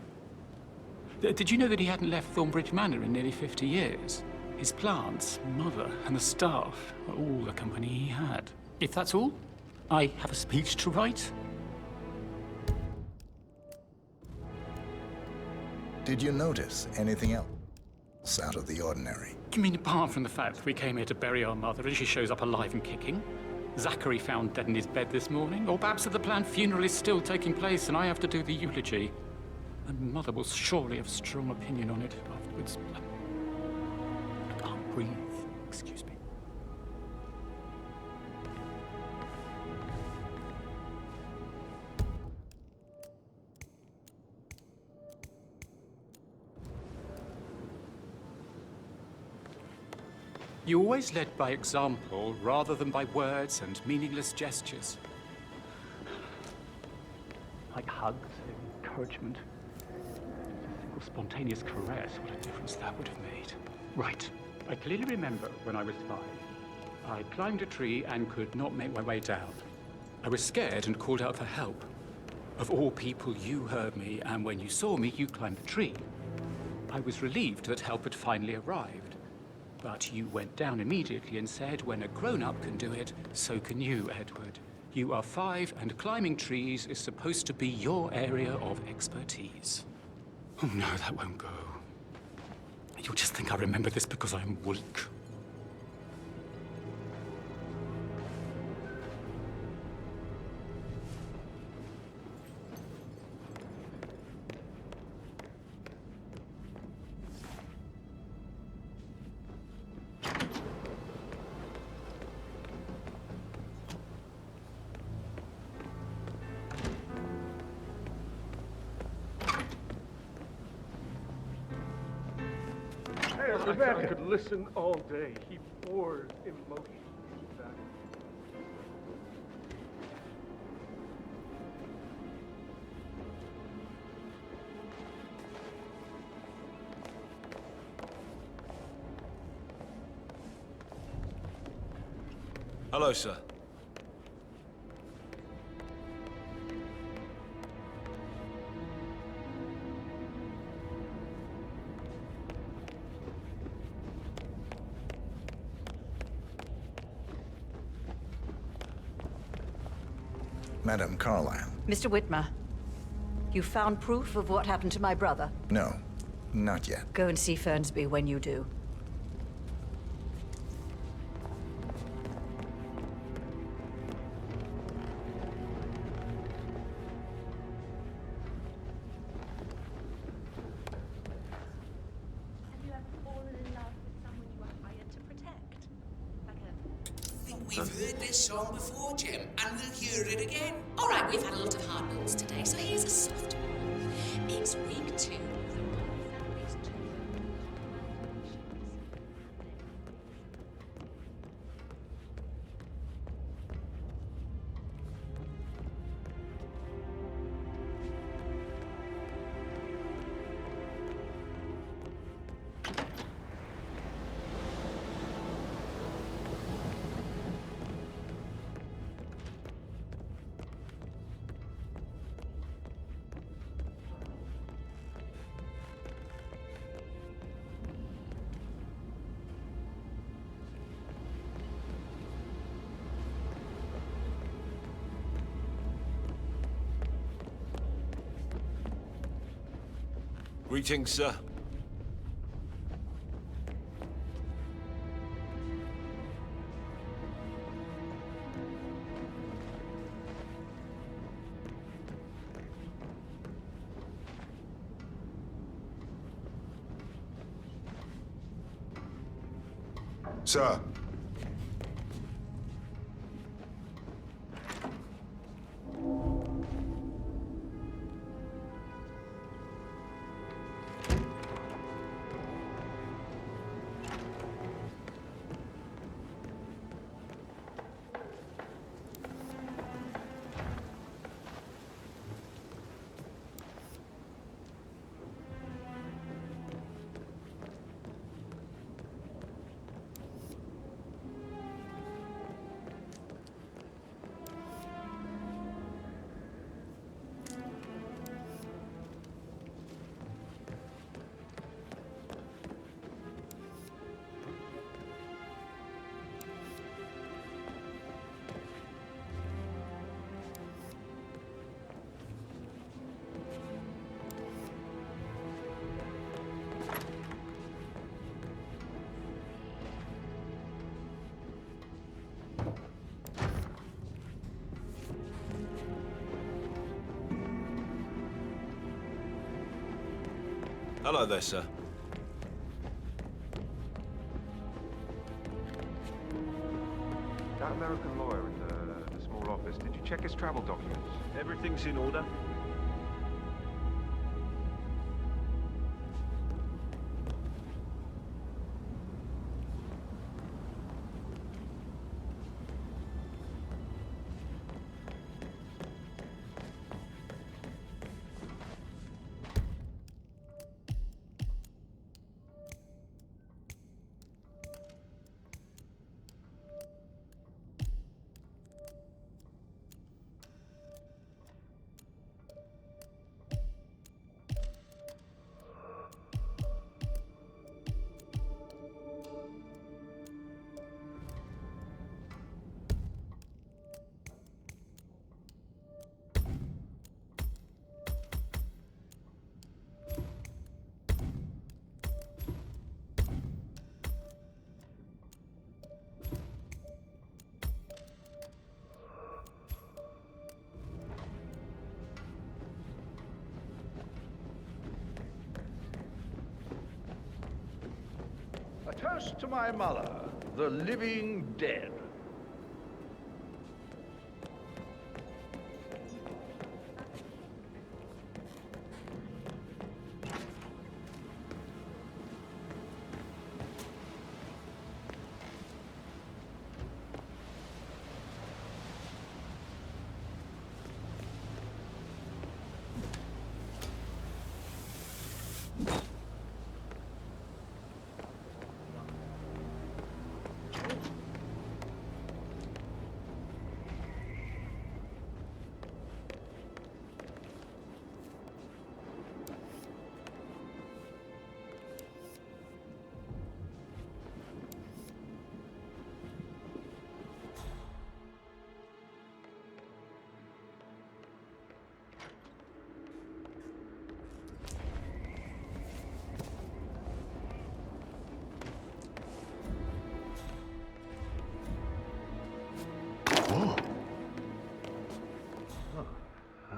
Did you know that he hadn't left Thornbridge Manor in nearly 50 years? His plants, Mother, and the staff are all the company he had. If that's all, I have a speech to write. Did you notice anything else out of the ordinary? You mean apart from the fact that we came here to bury our mother and she shows up alive and kicking? Zachary found dead in his bed this morning? Or perhaps that the planned funeral is still taking place and I have to do the eulogy? And Mother will surely have a strong opinion on it afterwards. I can't breathe. Excuse me. You always led by example rather than by words and meaningless gestures. Like hugs, encouragement. A single spontaneous caress, what a difference that would have made. Right. I clearly remember when I was 5. I climbed a tree and could not make my way down. I was scared and called out for help. Of all people, you heard me, and when you saw me, you climbed the tree. I was relieved that help had finally arrived. But you went down immediately and said, when a grown-up can do it, so can you, Edward. You are 5, and climbing trees is supposed to be your area of expertise. Oh no, that won't go. You'll just think I remember this because I'm weak. I could listen all day. He pours emotion into that. Hello, sir. Madam Carlyle. Mr. Whitmer, you found proof of what happened to my brother? No, not yet. Go and see Fernsby when you do. Have you ever fallen in love with someone you were hired to protect? Like a... I think we've heard this song before, Jim, and we'll hear it again. All right, we've had a lot of hard notes today, so here's a soft one. It's week 2. Greetings, sir. Sir. Hello there, sir. That American lawyer in the small office, did you check his travel documents? Everything's in order. A toast to my mother, the living dead.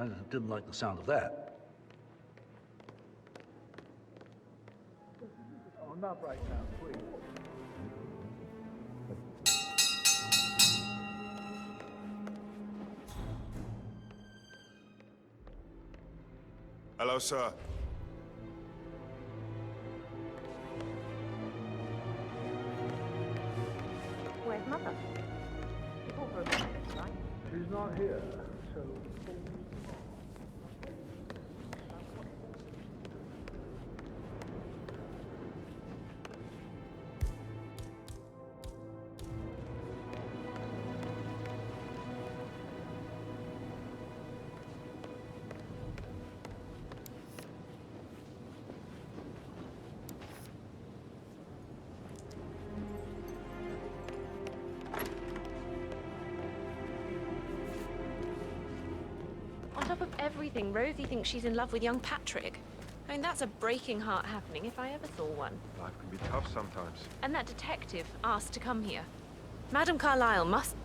I didn't like the sound of that. Oh, not right now, please. Hello, sir. Where's Mother? You bought her a breakfast, right? She's not here, so... On top of everything, Rosie thinks she's in love with young Patrick. I mean, that's a breaking heart happening if I ever saw one. Life can be tough sometimes. And that detective asked to come here. Madame Carlyle must...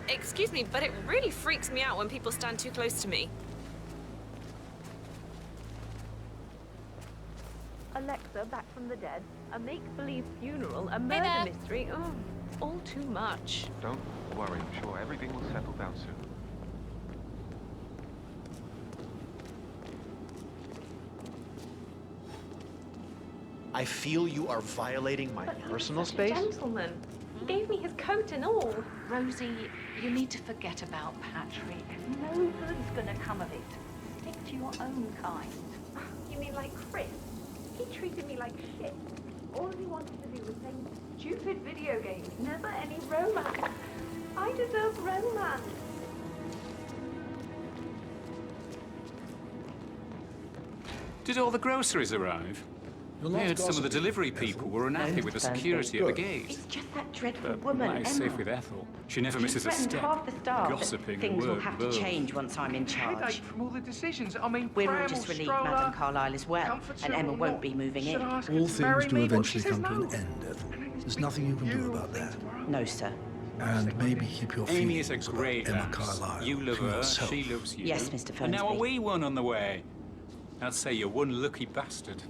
excuse me, but it really freaks me out when people stand too close to me. A Alexa back from the dead, a make-believe funeral, a murder mystery. Oh, it's all too much. Don't worry, I'm sure everything will settle down soon. I feel you are violating my personal space. Gentleman. He gave me his coat and all. Rosie, you need to forget about Patrick. No good's gonna come of it. Stick to your own kind. You mean like Chris? He treated me like shit. All he wanted to do was play stupid video games, never any romance. I deserve romance. Did all the groceries arrive? I heard some of the delivery people were unhappy with the security at the gate. It's just that dreadful But woman, life's Emma. safe with Ethel. She never She misses a threatened step. half the staff. Gossiping Things and will word have to birth. change once I'm in charge. Headache from all the decisions. I mean, We're all pram just or relieved stroller, Madame Carlyle is well, comforter and Emma or won't not. be moving Should in. I ask her All to things marry do me? Well, eventually she says come to an no. end, Ethel. There's nothing you can do about that. No, sir. And maybe keep your Amy is feelings a about great Emma lass. Carlyle You love to her, yourself. she loves you. Yes, Mr. And now a Fernsby. wee one on the way. I'd say you're one lucky bastard.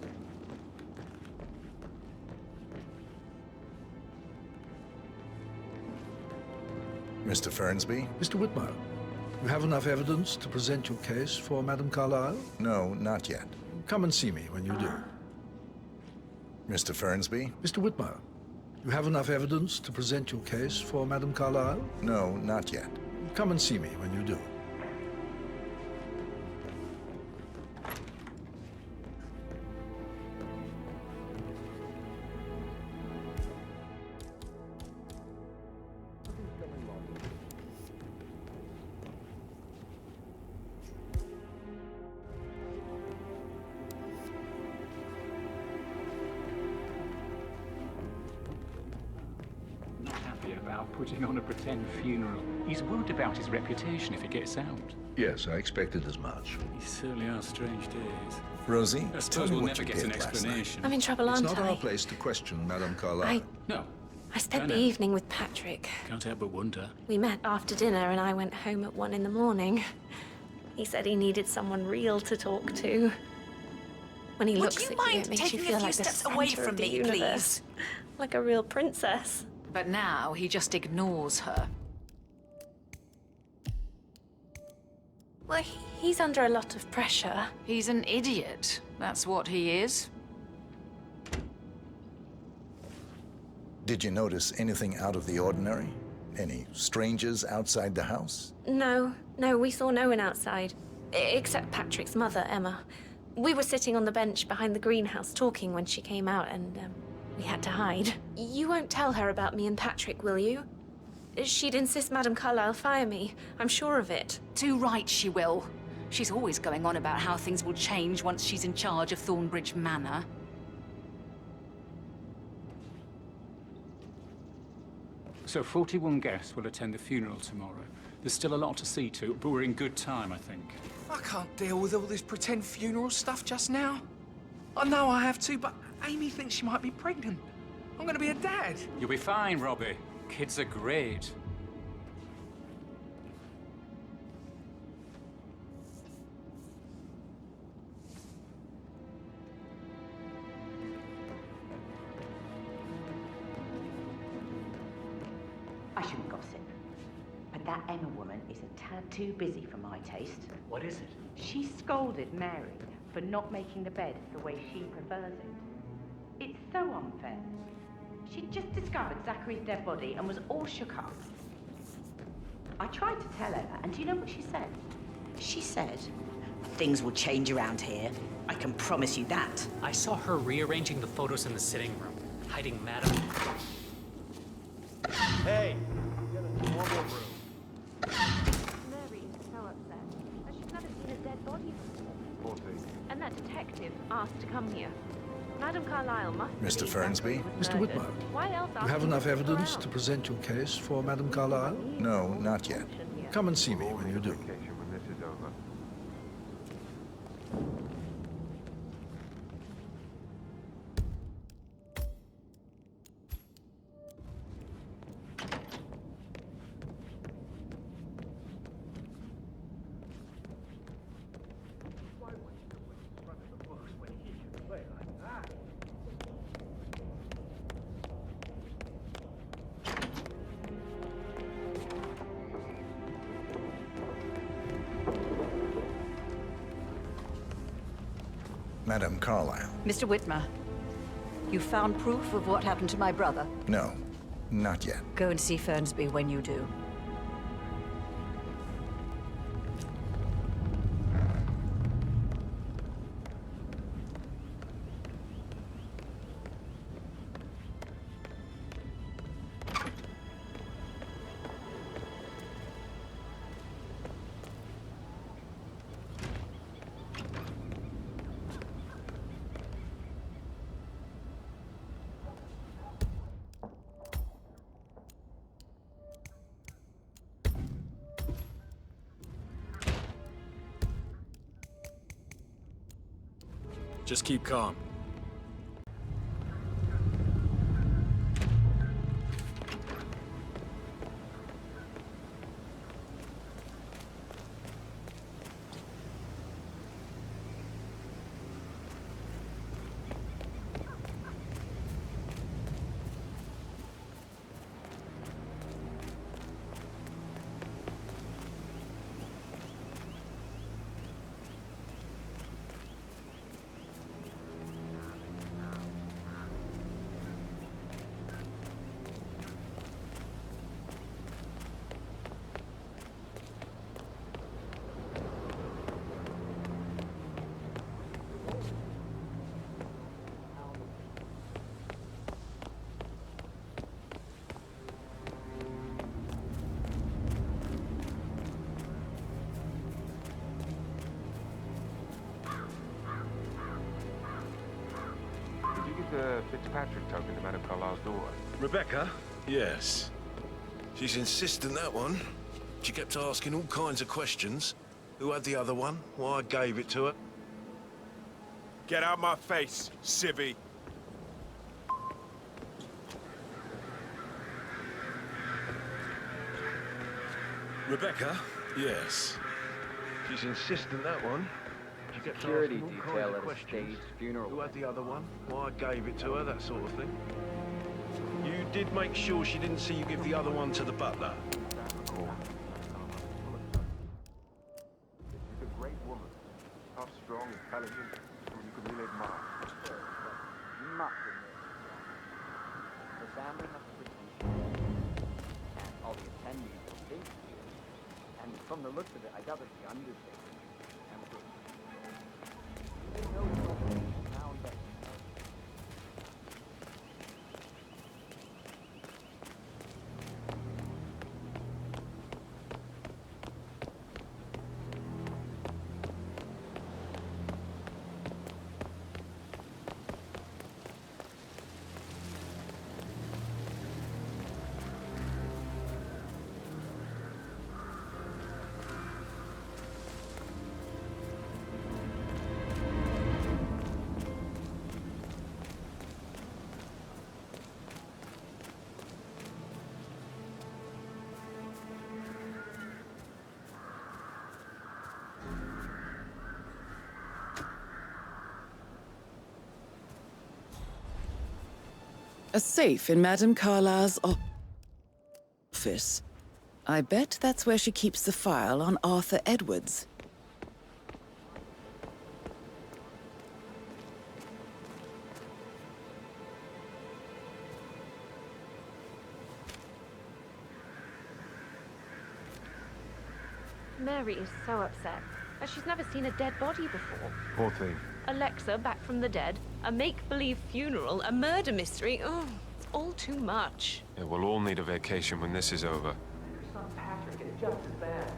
Mr. Fernsby? Mr. Whitmer, you have enough evidence to present your case for Madame Carlyle? No, not yet. Come and see me when you do. Mr. Fernsby? Mr. Whitmer, you have enough evidence to present your case for Madame Carlyle? No, not yet. Come and see me when you do. Not happy about putting on a pretend funeral. He's worried about his reputation if it gets out. Yes, I expected as much. These certainly are strange days. Rosie, I tell suppose me we'll what never you get an did last night. explanation. I'm in trouble, It's aren't not I? our place to question Madame Carlyle. No. I spent I the know. evening with Patrick. Can't help but wonder. We met after dinner and I went home at 1 in the morning. He said he needed someone real to talk to. When he Would looks you at you, mind it makes taking you a feel few like the steps away center from of the me, universe. Like a real princess. But now he just ignores her. Well, he's under a lot of pressure. He's an idiot. That's what he is. Did you notice anything out of the ordinary? Any strangers outside the house? No, we saw no one outside. Except Patrick's mother, Emma. We were sitting on the bench behind the greenhouse talking when she came out and we had to hide. You won't tell her about me and Patrick, will you? She'd insist Madame Carlyle fire me. I'm sure of it. Too right she will. She's always going on about how things will change once she's in charge of Thornbridge Manor. So 41 guests will attend the funeral tomorrow. There's still a lot to see to, but we're in good time, I think. I can't deal with all this pretend funeral stuff just now. I know I have to, but Amy thinks she might be pregnant. I'm gonna be a dad. You'll be fine, Robbie. Kids are great. I shouldn't gossip, but that Emma woman is a tad too busy for my taste. What is it? She scolded Mary for not making the bed the way she prefers it. It's so unfair. She'd just discovered Zachary's dead body and was all shook up. I tried to tell her, and do you know what she said? She said, "Things will change around here. I can promise you that." I saw her rearranging the photos in the sitting room, hiding Madame. Hey! Get a normal room. Mary is so upset. And she's never seen a dead body before. 14. And that detective asked to come here. Madame Carlyle must Mr. believe Fernsby? Zachary was Mr. murdered. Whitmer, Why else you ask have him enough to come evidence around? to present your case for Madame Carlyle? No, not yet. Come and see me when you do. Vacation when this is over. Why would you go in front of the books when he can play like that? Madame Carlyle. Mr. Whitmer, you found proof of what happened to my brother? No, not yet. Go and see Fernsby when you do. Just keep calm. The Fitzpatrick token to Madame Carlyle's daughter. Rebecca? Yes. She's insistent, that one. She kept asking all kinds of questions. Who had the other one? Why I gave it to her. Get out my face, civvy. Rebecca? Yes. She's insistent, that one. She kept Security asking all detail kinds of at a questions. staged funeral. Who had the other one? Why I gave it to her, that sort of thing. You did make sure she didn't see you give the other one to the butler. She's a great woman. Tough, strong, intelligent, whom you can really admire. You must admit, the family must have been and all the attendees will think you. And from the looks of it, I gather the undertaking and the A safe in Madame Carlyle's office. I bet that's where she keeps the file on Arthur Edwards. Mary is so upset. She's never seen a dead body before. Poor thing. Alexa back from the dead, a make-believe funeral, a murder mystery. Oh, it's all too much. Yeah, we'll all need a vacation when this is over. Your son Patrick is just as bad.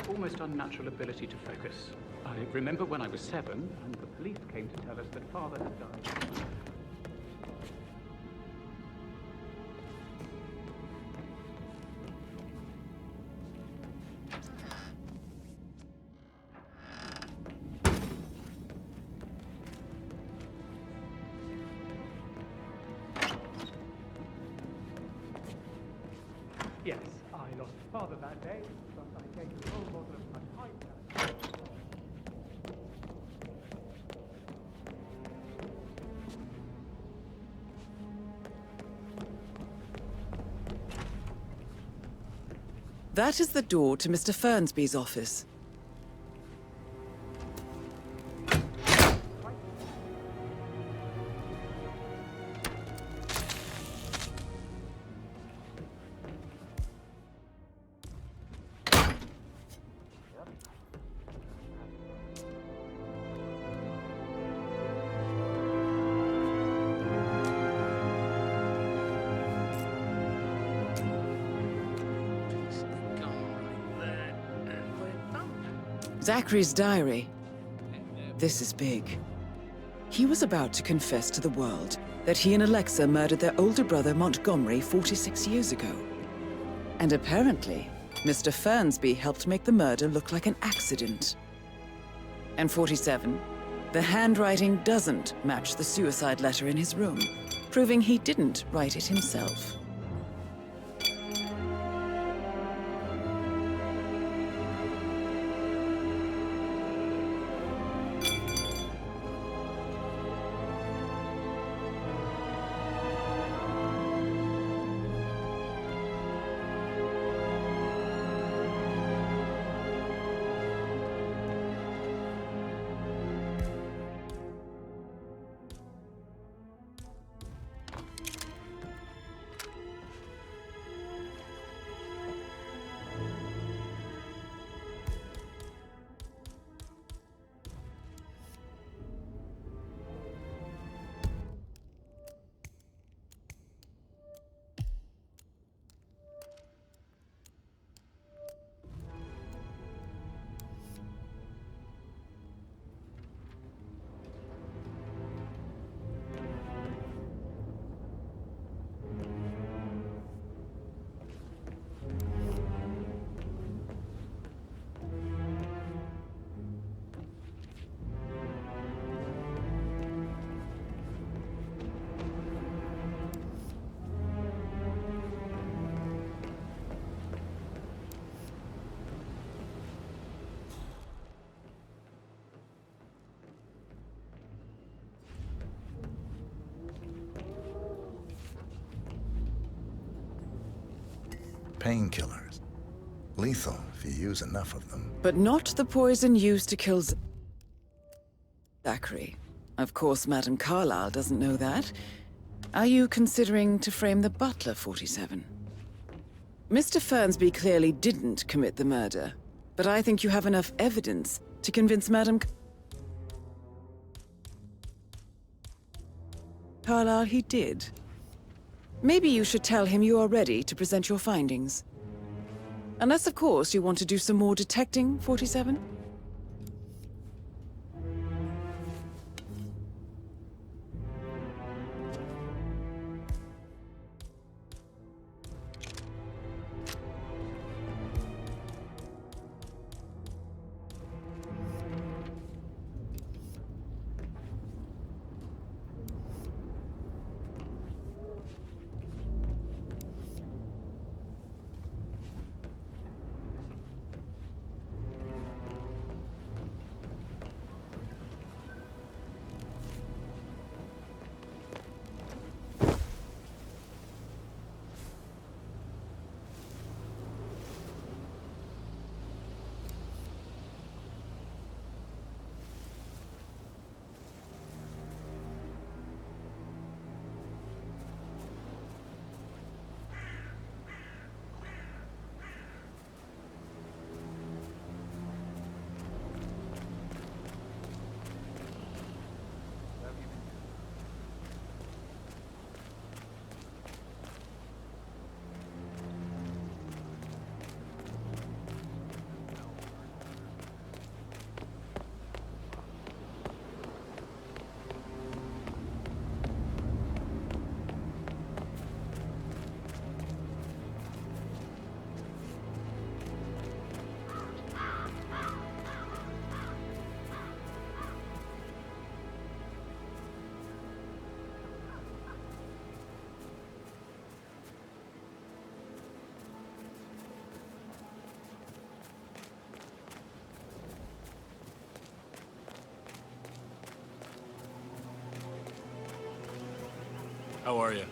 Almost unnatural ability to focus. I remember when I was 7, and the police came to tell us that Father had died. Yes, I lost Father that day, but I gave the role model of my height. That is the door to Mr. Fernsby's office. Zachary's diary. This is big. He was about to confess to the world that he and Alexa murdered their older brother Montgomery 46 years ago. And apparently, Mr. Fernsby helped make the murder look like an accident. And 47, the handwriting doesn't match the suicide letter in his room, proving he didn't write it himself. Painkillers. Lethal if you use enough of them. But not the poison used to kill Zachary. Of course, Madame Carlyle doesn't know that. Are you considering to frame the butler, 47? Mr. Fernsby clearly didn't commit the murder, but I think you have enough evidence to convince Madame Carlyle he did. Maybe you should tell him you are ready to present your findings. Unless, of course, you want to do some more detecting, 47? How are you?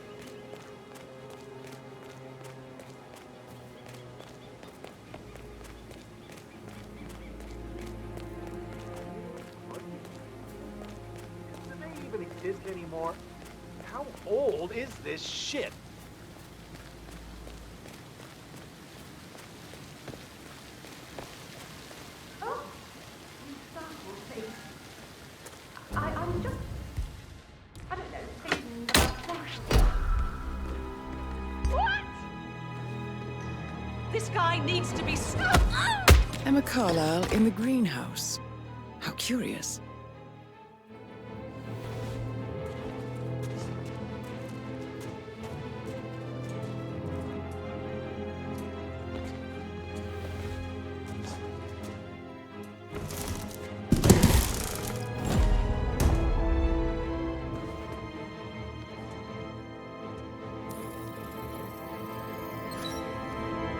anymore. How old is this shit? Oh, you startled me. I was just, I don't know, thinking about Zachary. What? This guy needs to be stopped! Emma Carlyle in the greenhouse. How curious.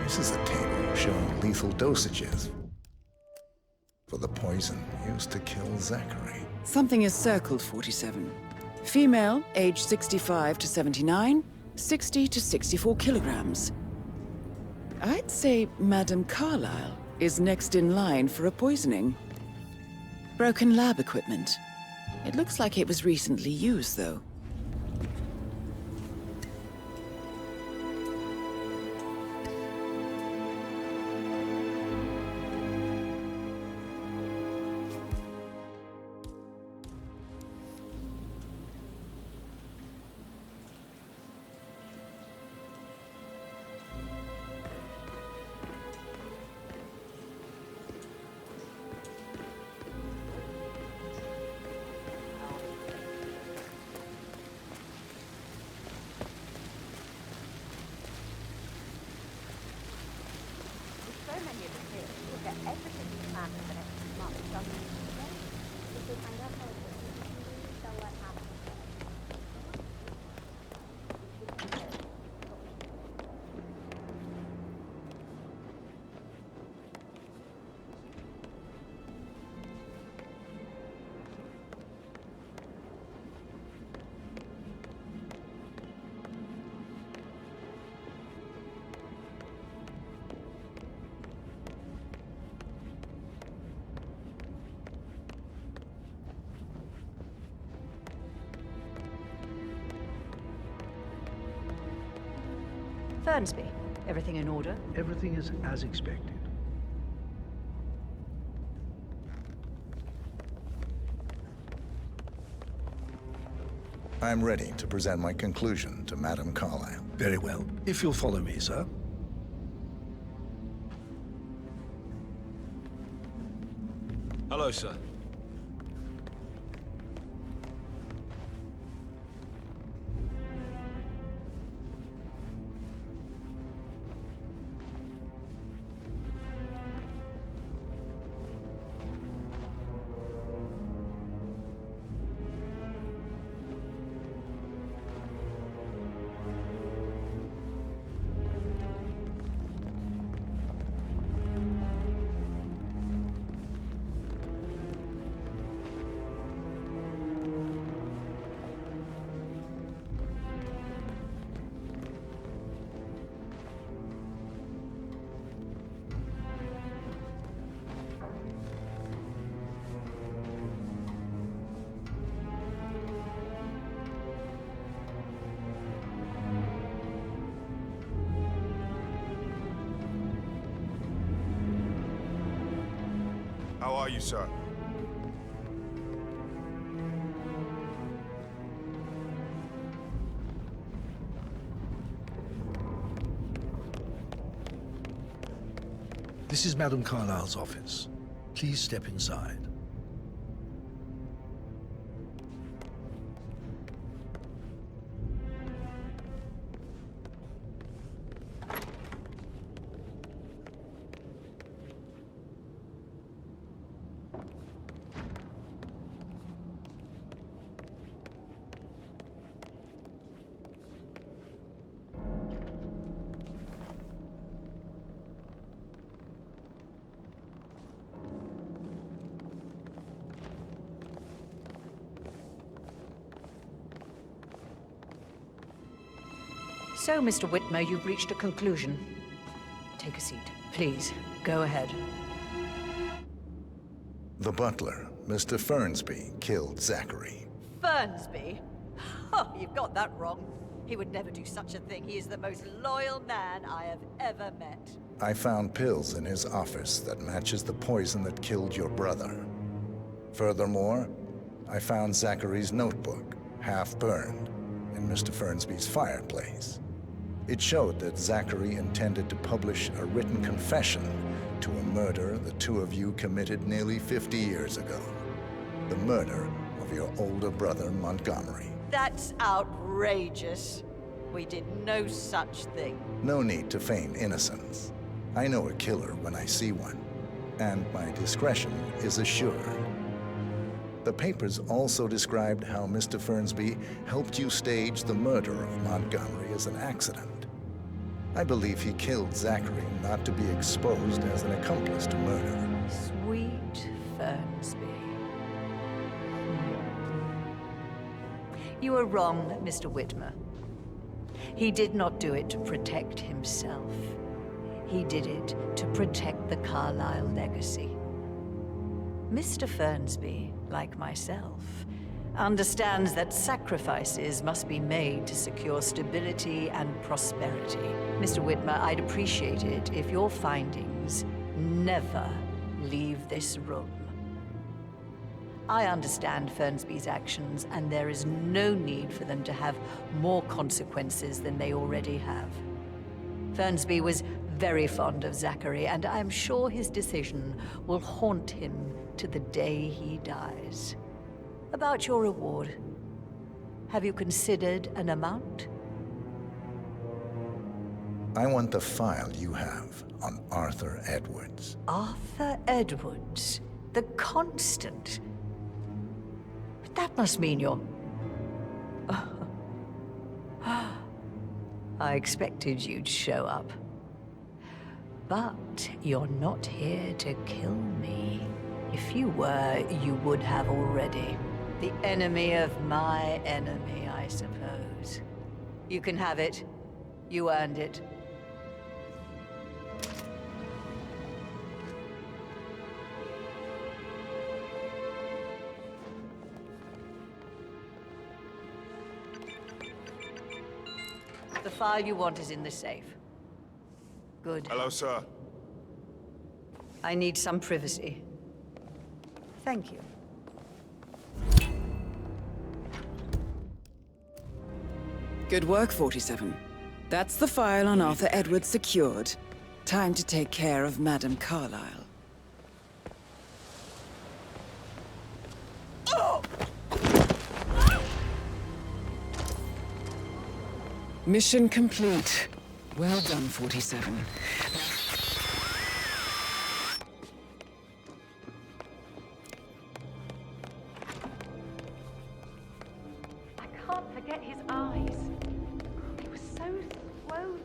This is a table showing lethal dosages for the poison used to kill Zachary. Something is circled 47. Female, age 65 to 79, 60 to 64 kilograms. I'd say Madame Carlyle is next in line for a poisoning. Broken lab equipment. It looks like it was recently used, though. So many of us here will get everything we can in the next few months, doesn't it? If we find out how it goes, so what happens? Fernsby, everything in order? Everything is as expected. I'm ready to present my conclusion to Madame Carlyle. Very well. If you'll follow me, sir. Hello, sir. How are you, sir? This is Madame Carlyle's office. Please step inside. So, Mr. Whitmer, you've reached a conclusion. Take a seat. Please, go ahead. The butler, Mr. Fernsby, killed Zachary. Fernsby? Oh, you've got that wrong. He would never do such a thing. He is the most loyal man I have ever met. I found pills in his office that matches the poison that killed your brother. Furthermore, I found Zachary's notebook, half burned, in Mr. Fernsby's fireplace. It showed that Zachary intended to publish a written confession to a murder the two of you committed nearly 50 years ago. The murder of your older brother, Montgomery. That's outrageous. We did no such thing. No need to feign innocence. I know a killer when I see one, and my discretion is assured. The papers also described how Mr. Fernsby helped you stage the murder of Montgomery as an accident. I believe he killed Zachary not to be exposed as an accomplice to murder. Sweet Fernsby. You are wrong, Mr. Whitmer. He did not do it to protect himself. He did it to protect the Carlyle legacy. Mr. Fernsby, like myself, understands that sacrifices must be made to secure stability and prosperity. Mr. Whitmer, I'd appreciate it if your findings never leave this room. I understand Fernsby's actions, and there is no need for them to have more consequences than they already have. Fernsby was very fond of Zachary, and I'm sure his decision will haunt him to the day he dies. About your reward, have you considered an amount? I want the file you have on Arthur Edwards. Arthur Edwards, the Constant. But that must mean you're... I expected you'd show up. But you're not here to kill me. If you were, you would have already. The enemy of my enemy, I suppose. You can have it. You earned it. The file you want is in the safe. Good. Hello, sir. I need some privacy. Thank you. Good work, 47. That's the file on Arthur Edwards secured. Time to take care of Madame Carlyle. Mission complete. Well done, 47. I can't forget his eyes. They were so swollen.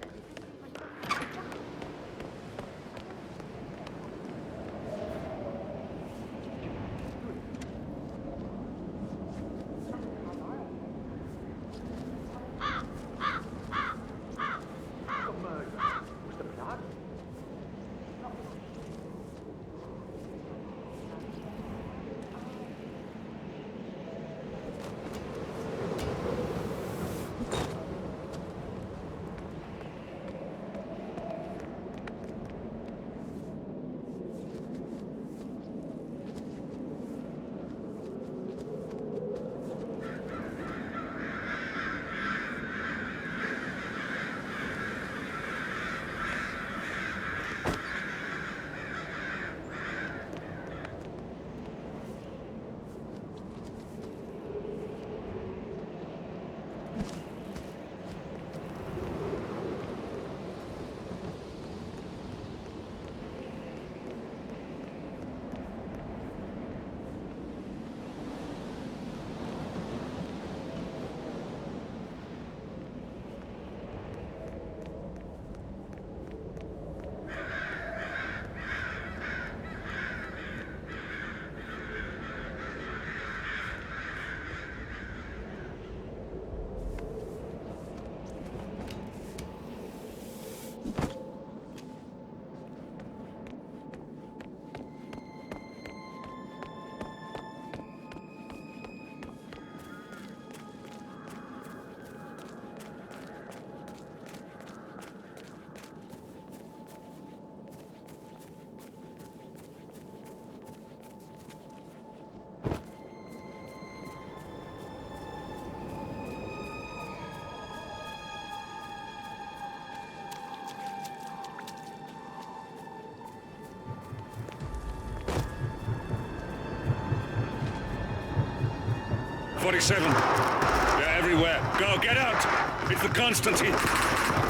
47. They're everywhere. Go, get out! It's the Constantine.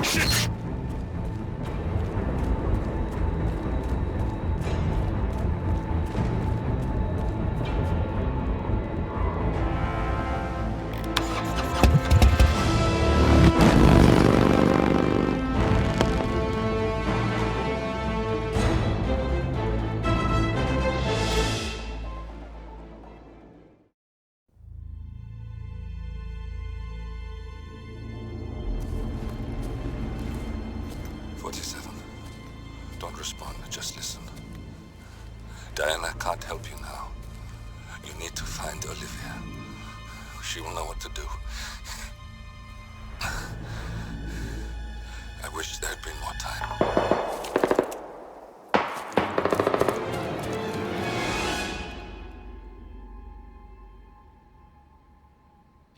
Shit! Don't respond, just listen. Diana can't help you now. You need to find Olivia. She will know what to do. I wish there had been more time.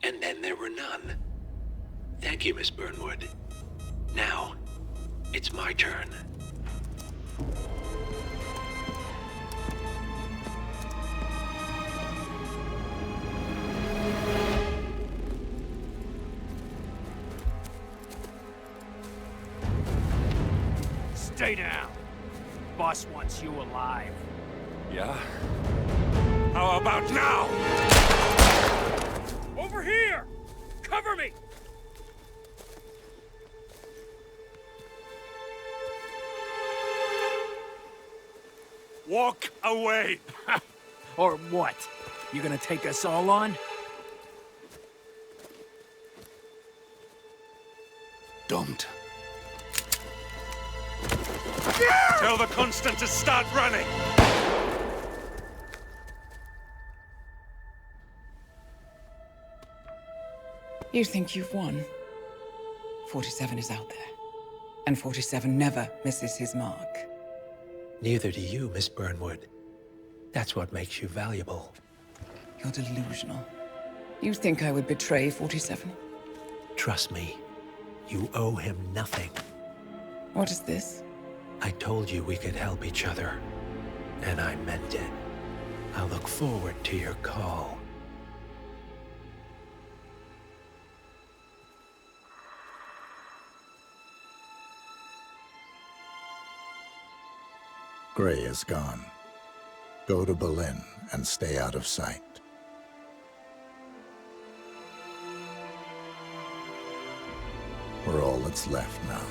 And then there were none. Thank you, Miss Burnwood. Now, it's my turn. Stay down. Boss wants you alive. Yeah? How about now? Over here! Cover me! Walk away! Or what? You gonna take us all on? Don't. Tell the Constant to start running! You think you've won? 47 is out there. And 47 never misses his mark. Neither do you, Miss Burnwood. That's what makes you valuable. You're delusional. You think I would betray 47? Trust me, you owe him nothing. What is this? I told you we could help each other, and I meant it. I'll look forward to your call. Gray is gone. Go to Berlin and stay out of sight. We're all that's left now.